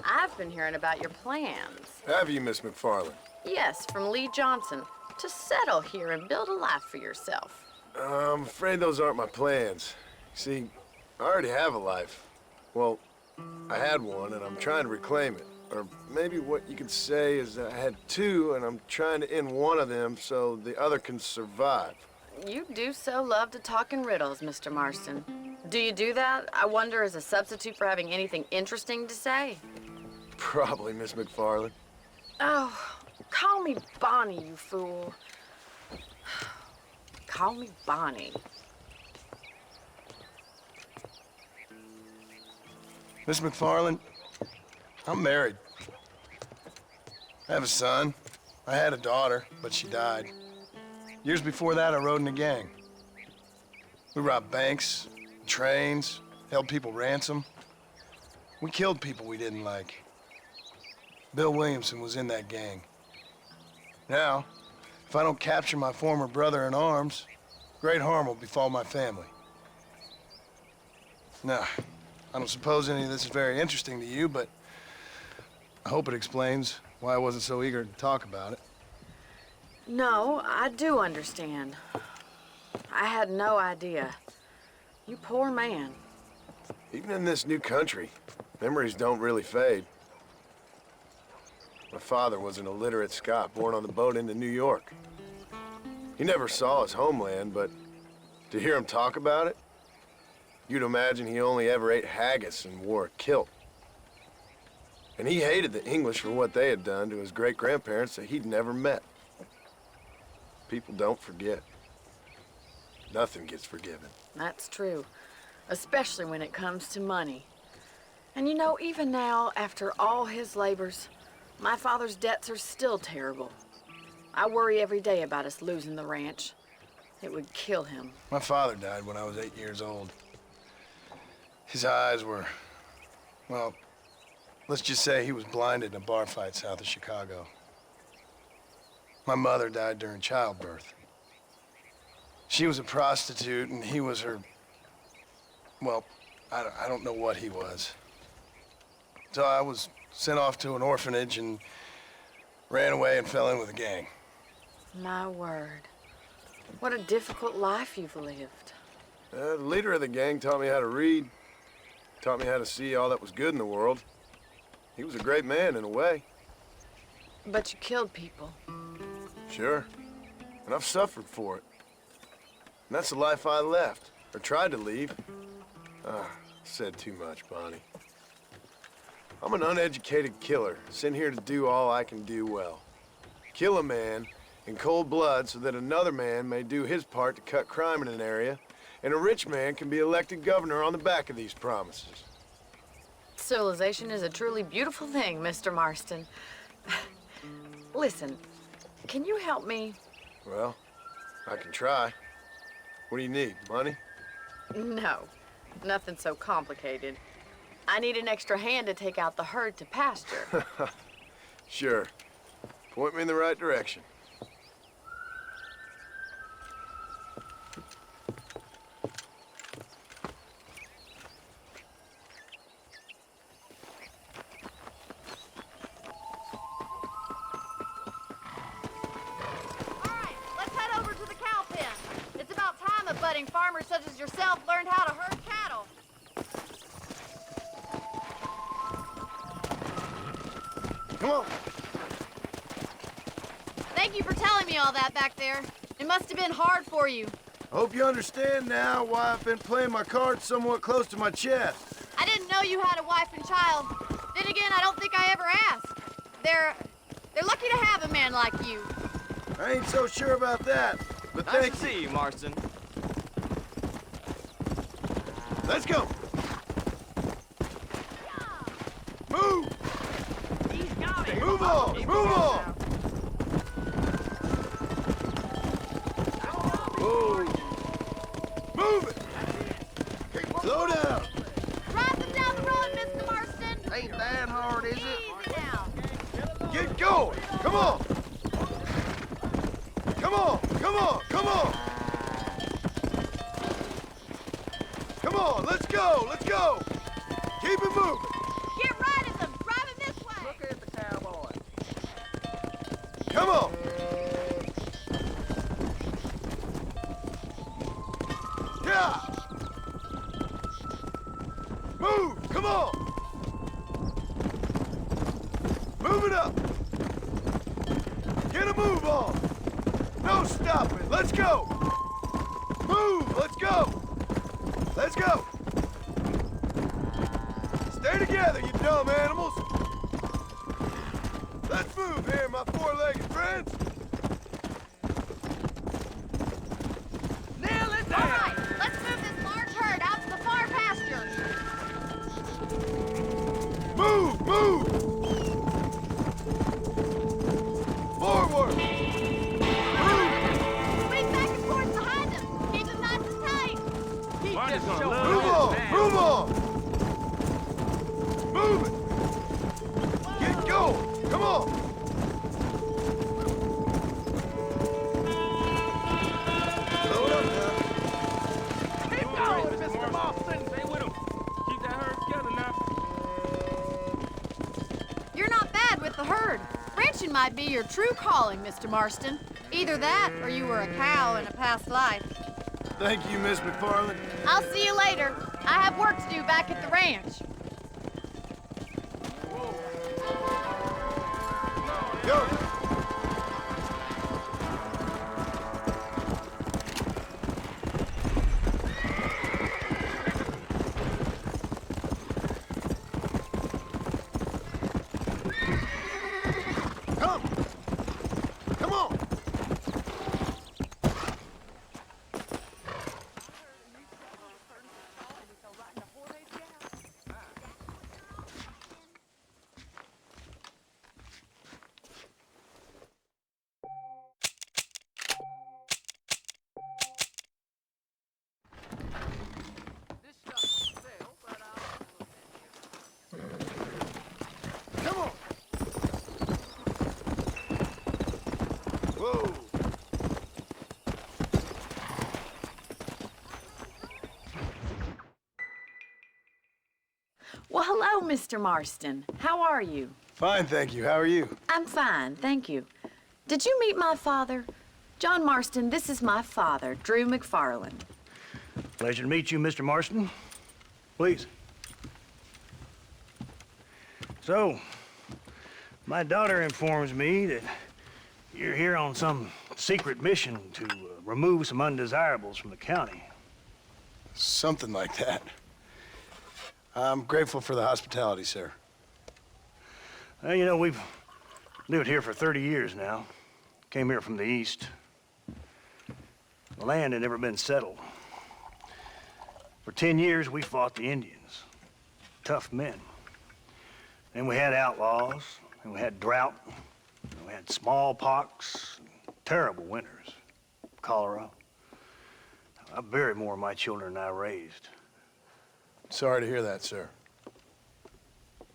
I've been hearing about your plans. Have you, Miss McFarland? Yes, from Lee Johnson, to settle here and build a life for yourself. I'm afraid those aren't my plans. See, I already have a life. Well, I had one, and I'm trying to reclaim it. Or maybe what you could say is that I had two, and I'm trying to end one of them so the other can survive. You do so love to talk in riddles, Mr. Marston. Do you do that, I wonder, as a substitute for having anything interesting to say? Probably, Miss McFarland. Oh, call me Bonnie, you fool. Call me Bonnie. Miss McFarland, I'm married. I have a son. I had a daughter, but she died. Years before that, I rode in a gang. We robbed banks, trains, held people ransom. We killed people we didn't like. Bill Williamson was in that gang. Now, if I don't capture my former brother in arms, great harm will befall my family. Now, I don't suppose any of this is very interesting to you, but I hope it explains why I wasn't so eager to talk about it. No, I do understand. I had no idea. You poor man. Even in this new country, memories don't really fade. My father was an illiterate Scot born on the boat into New York. He never saw his homeland, but to hear him talk about it, you'd imagine he only ever ate haggis and wore a kilt. And he hated the English for what they had done to his great-grandparents that he'd never met. People don't forget. Nothing gets forgiven. That's true, especially when it comes to money. And you know, even now, after all his labors, my father's debts are still terrible. I worry every day about us losing the ranch. It would kill him. My father died when I was 8 years old. His eyes were, well, let's just say he was blinded in a bar fight south of Chicago. My mother died during childbirth. She was a prostitute, and he was her, well, I don't know what he was. So I was sent off to an orphanage and ran away and fell in with a gang. My word. What a difficult life you've lived. The leader of the gang taught me how to read, taught me how to see all that was good in the world. He was a great man in a way. But you killed people. Sure. And I've suffered for it. And that's the life I left, or tried to leave. Said too much, Bonnie. I'm an uneducated killer, sent here to do all I can do well. Kill a man in cold blood so that another man may do his part to cut crime in an area, and a rich man can be elected governor on the back of these promises. Civilization is a truly beautiful thing, Mr. Marston. Listen, can you help me? Well, I can try. What do you need, money? No, nothing so complicated. I need an extra hand to take out the herd to pasture. Sure. Point me in the right direction. Farmers such as yourself learned how to herd cattle. Come on. Thank you for telling me all that back there. It must have been hard for you. I hope you understand now why I've been playing my cards somewhat close to my chest. I didn't know you had a wife and child. Then again, I don't think I ever asked. They're lucky to have a man like you. I ain't so sure about that, but nice to see you, Marston. Let's go. Move! He's got it. Move on! Move on! Whoa! Move it! Slow down! Drive them down the road, Mr. Marston. Ain't that hard, is it? Easy now. Get going! Come on! Come on! Come on! Come on! Come on, let's go! Let's go! Keep it moving! stop! Move! Come on! Move it up! Get a move on! No stopping! Let's go! Move! Let's go! Let's go! Stay together, you dumb animals! Let's move here, my four-legged friends! Nail it down! All right, let's move this large herd out to the far pasture. Move! Move! Forward! Swing back and forth behind them. Keep them nice and tight. Move on! Move on! Move it! Get going! Come on! Slow it up now. Keep going, Mr. Marston. Stay with him. Keep that herd together now. You're not bad with the herd. Ranching might be your true calling, Mr. Marston. Either that, or you were a cow in a past life. Thank you, Miss McFarland. I'll see you later. I have work to do back at the ranch. Go! Come! Come on! Come on! Whoa! Well, hello, Mr. Marston. How are you? Fine, thank you. How are you? I'm fine, thank you. Did you meet my father? John Marston, this is my father, Drew McFarland. Pleasure to meet you, Mr. Marston. Please. So, my daughter informs me that you're here on some secret mission to remove some undesirables from the county. Something like that. I'm grateful for the hospitality, sir. Well, you know, we've lived here for 30 years now. Came here from the east. The land had never been settled. For 10 years, we fought the Indians. Tough men. Then we had outlaws, and we had drought, and we had smallpox, terrible winters, cholera. I buried more of my children than I raised. Sorry to hear that, sir.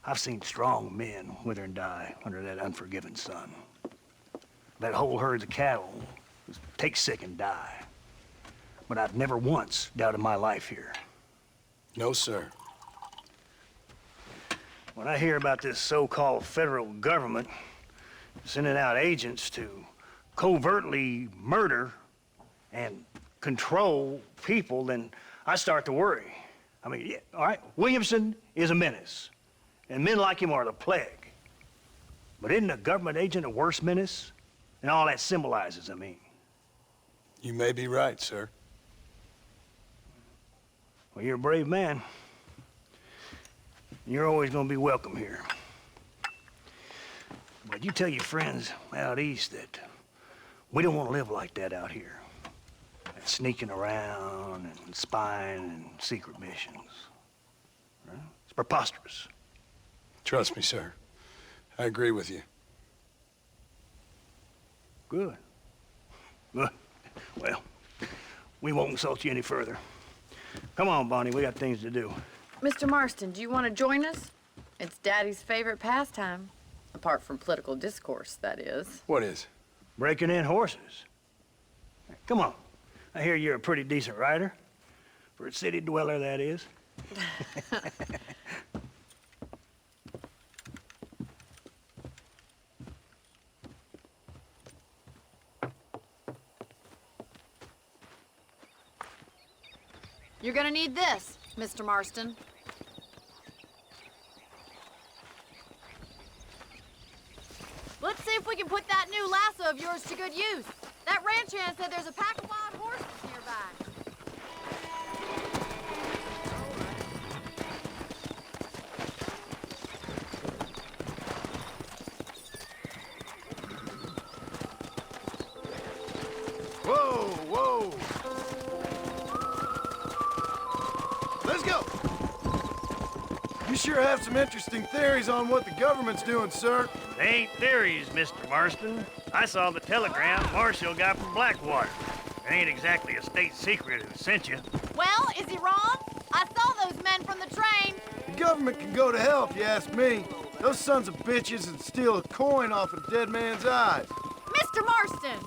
I've seen strong men wither and die under that unforgiving sun. That whole herds of cattle just take sick and die. But I've never once doubted my life here. No, sir. When I hear about this so-called federal government sending out agents to covertly murder and control people, then I start to worry. I mean, yeah, all right, Williamson is a menace, and men like him are the plague. But isn't a government agent a worse menace? And all that symbolizes, I mean. You may be right, sir. Well, you're a brave man. You're always gonna be welcome here. But you tell your friends out east that we don't want to live like that out here. That sneaking around and spying and secret missions. Right? It's preposterous. Trust me, sir. I agree with you. Good. Good. Well, we won't insult you any further. Come on, Bonnie, we got things to do. Mr. Marston, do you want to join us? It's Daddy's favorite pastime. Apart from political discourse, that is. What is? Breaking in horses. Come on. I hear you're a pretty decent rider. For a city dweller, that is. You're gonna need this, Mr. Marston. Let's see if we can put that new lasso of yours to good use. That ranch hand said there's a pack of wild horses nearby. Whoa, whoa. Let's go. You sure have some interesting theories on what the government's doing, sir. They ain't theories, Mr. Marston. I saw the telegram Marshall got from Blackwater. It ain't exactly a state secret who sent you. Well, is he wrong? I saw those men from the train. The government can go to hell if you ask me. Those sons of bitches would steal a coin off a dead man's eyes. Mr. Marston!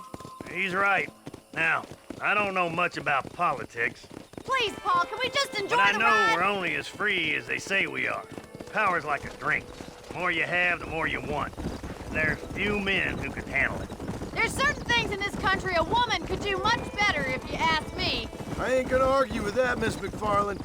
He's right. Now, I don't know much about politics, Please, Paul, can we just enjoy but I the know ride? we're only as free as they say we are. Power's like a drink. The more you have, the more you want. There's few men who could handle it. There's certain things in this country a woman could do much better, if you ask me. I ain't gonna argue with that, Miss McFarland.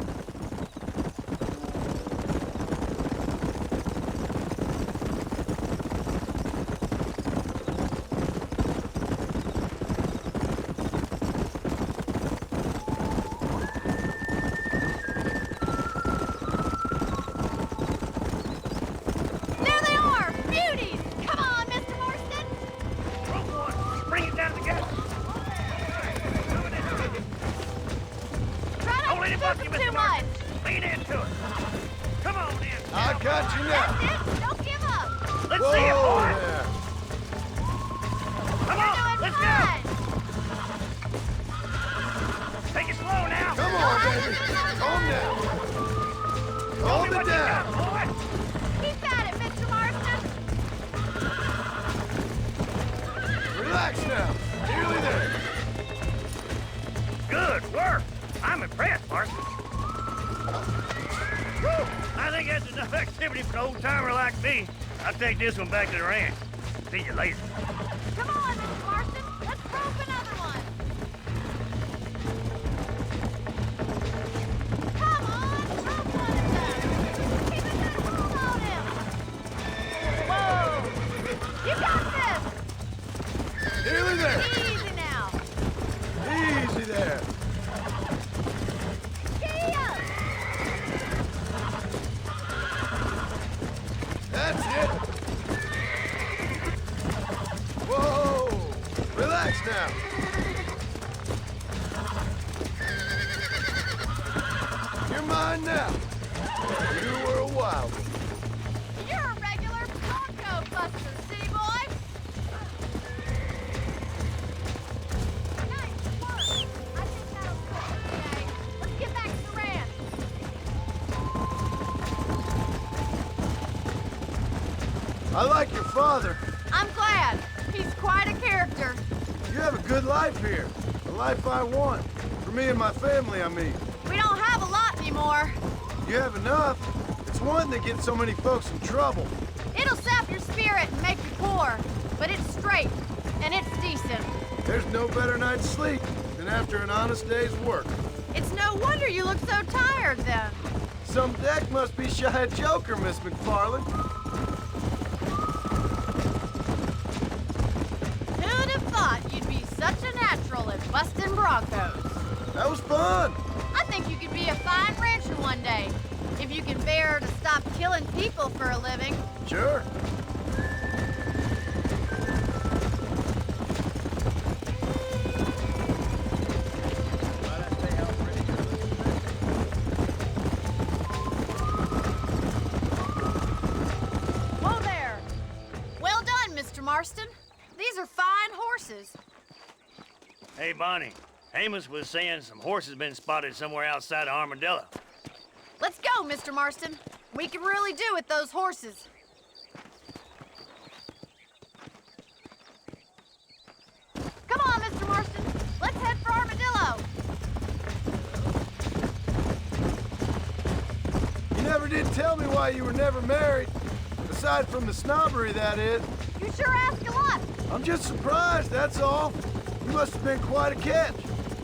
There they are! Beauties! Come on, Mr. Marston! Bring it down together. Try not Don't let to it buck shoot you, them Mr. too Marston. much! Lean into it. Come on in. I got you now. That's it! Don't give up! Let's Whoa see it, boy. there. Come You're on, doing let's fine! go. Take it slow now. Come on, baby. Calm down. Calm it down. Keep at it, Mr. Marston! Relax now. Nearly there. Good work. I'm impressed, Marston. Whew. I think that's enough activity for an old-timer like me. I'll take this one back to the ranch. See you later. Come on, Mr. Marston! Let's rope another one! Come on! Rope one of them! Keep a good hold on him! Whoa! You got this! Nearly there. Easy now! Easy there. Gee up! That's it. Whoa. Relax now. You're mine now. You were a wild one. You're a regular Bronco buster, city boy! Nice work! I think that'll do it for today. Let's get back to the ranch. I like your father. I'm glad. He's quite a character. You have a good life here. The life I want. For me and my family, I mean. We don't have a lot anymore. You have enough. It's one that gets so many folks in trouble. It'll sap your spirit and make you poor, but it's straight, and it's decent. There's no better night's sleep than after an honest day's work. It's no wonder you look so tired then. Some deck must be shy a joker, Miss McFarland. Who'd have thought you'd be such a natural at busting Broncos? That was fun. I think you could be a fine rancher one day, if you can bear to stop killing people for a living. Sure. Whoa there! Well done, Mr. Marston. These are fine horses. Hey, Bonnie. Amos was saying some horses been spotted somewhere outside of Armadillo. Let's go, Mr. Marston. We can really do with those horses. Come on, Mr. Marston. Let's head for Armadillo. You never did tell me why you were never married. Aside from the snobbery, that is. You sure ask a lot. I'm just surprised, that's all. You must have been quite a catch.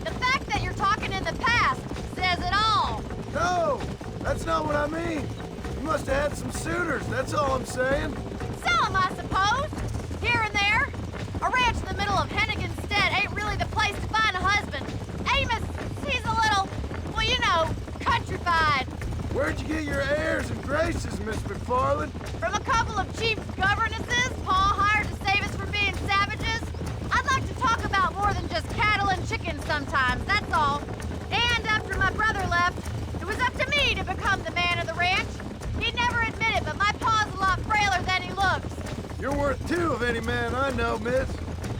The fact that you're talking in the past says it No, that's not what I mean. You must have had some suitors, that's all I'm saying. Some, I suppose. Here and there. A ranch in the middle of Hennigan's Stead ain't really the place to find a husband. Amos, he's a little, well, you know, countrified. Where'd you get your airs and graces, Miss McFarland? From a couple of cheap governesses Paul hired to save us from being savages. I'd like to talk about more than just cattle and chickens sometimes, that's all. And after my brother left, it was up to me to become the man of the ranch. He'd never admit it, but my pa's a lot frailer than he looks. You're worth two of any man I know, miss.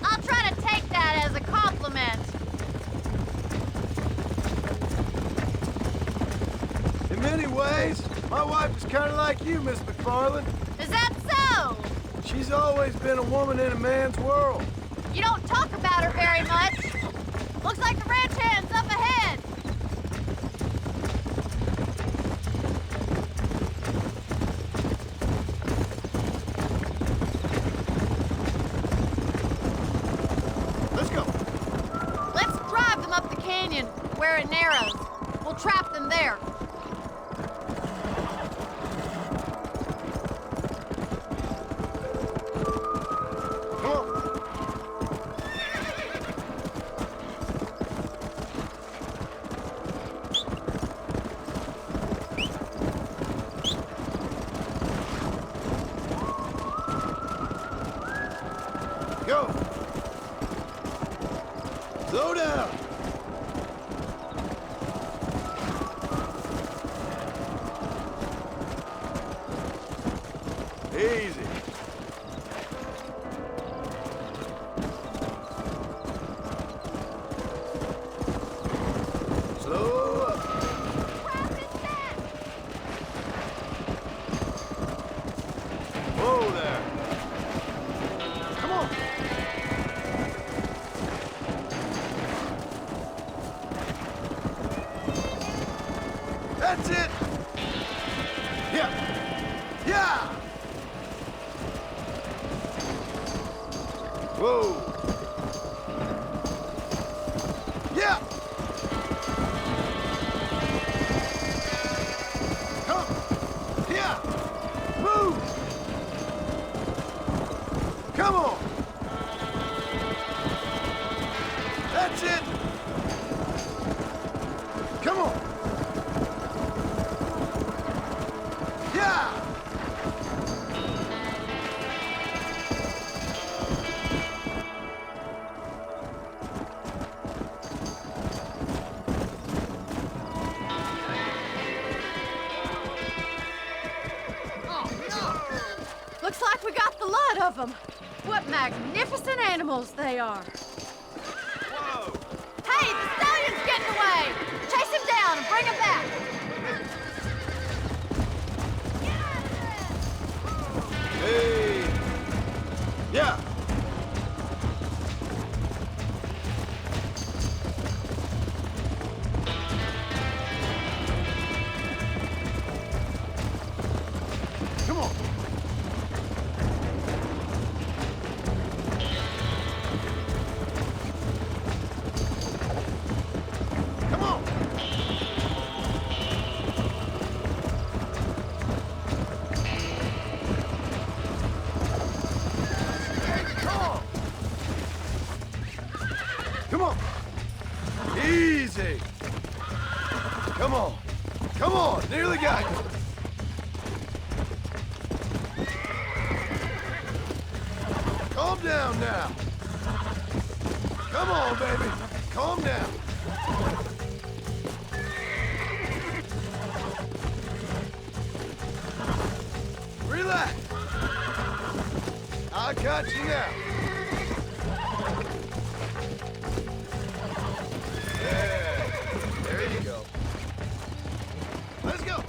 I'll try to take that as a compliment. In many ways, my wife is kind of like you, Miss McFarland. Is that so? She's always been a woman in a man's world. You don't talk about her very much. Looks like the ranch hand's up ahead. Let's go. Let's drive them up the canyon where it narrows. We'll trap them there. Come on. Go. Slow down. Easy. Slow up. Whoa there. Come on. That's it. Yeah. Yeah. Whoa. Yeah. Come. Yeah. Move. Come on. That's it. Come on. Yeah. Looks like we got the lot of them. What magnificent animals they are. Whoa. Hey, the stallion's getting away. Chase him down and bring him back. Hey. Yeah. Come on. Come on. Come on. Easy. Come on. Come on. Nearly got you. Calm down now. Come on, baby. Calm down. Relax. I got you now. Yeah. There you go. Let's go.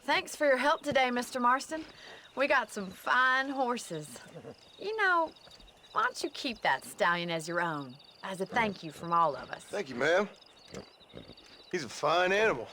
Thanks for your help today, Mr. Marston. We got some fine horses. You know, why don't you keep that stallion as your own, as a thank you from all of us? Thank you, ma'am. He's a fine animal.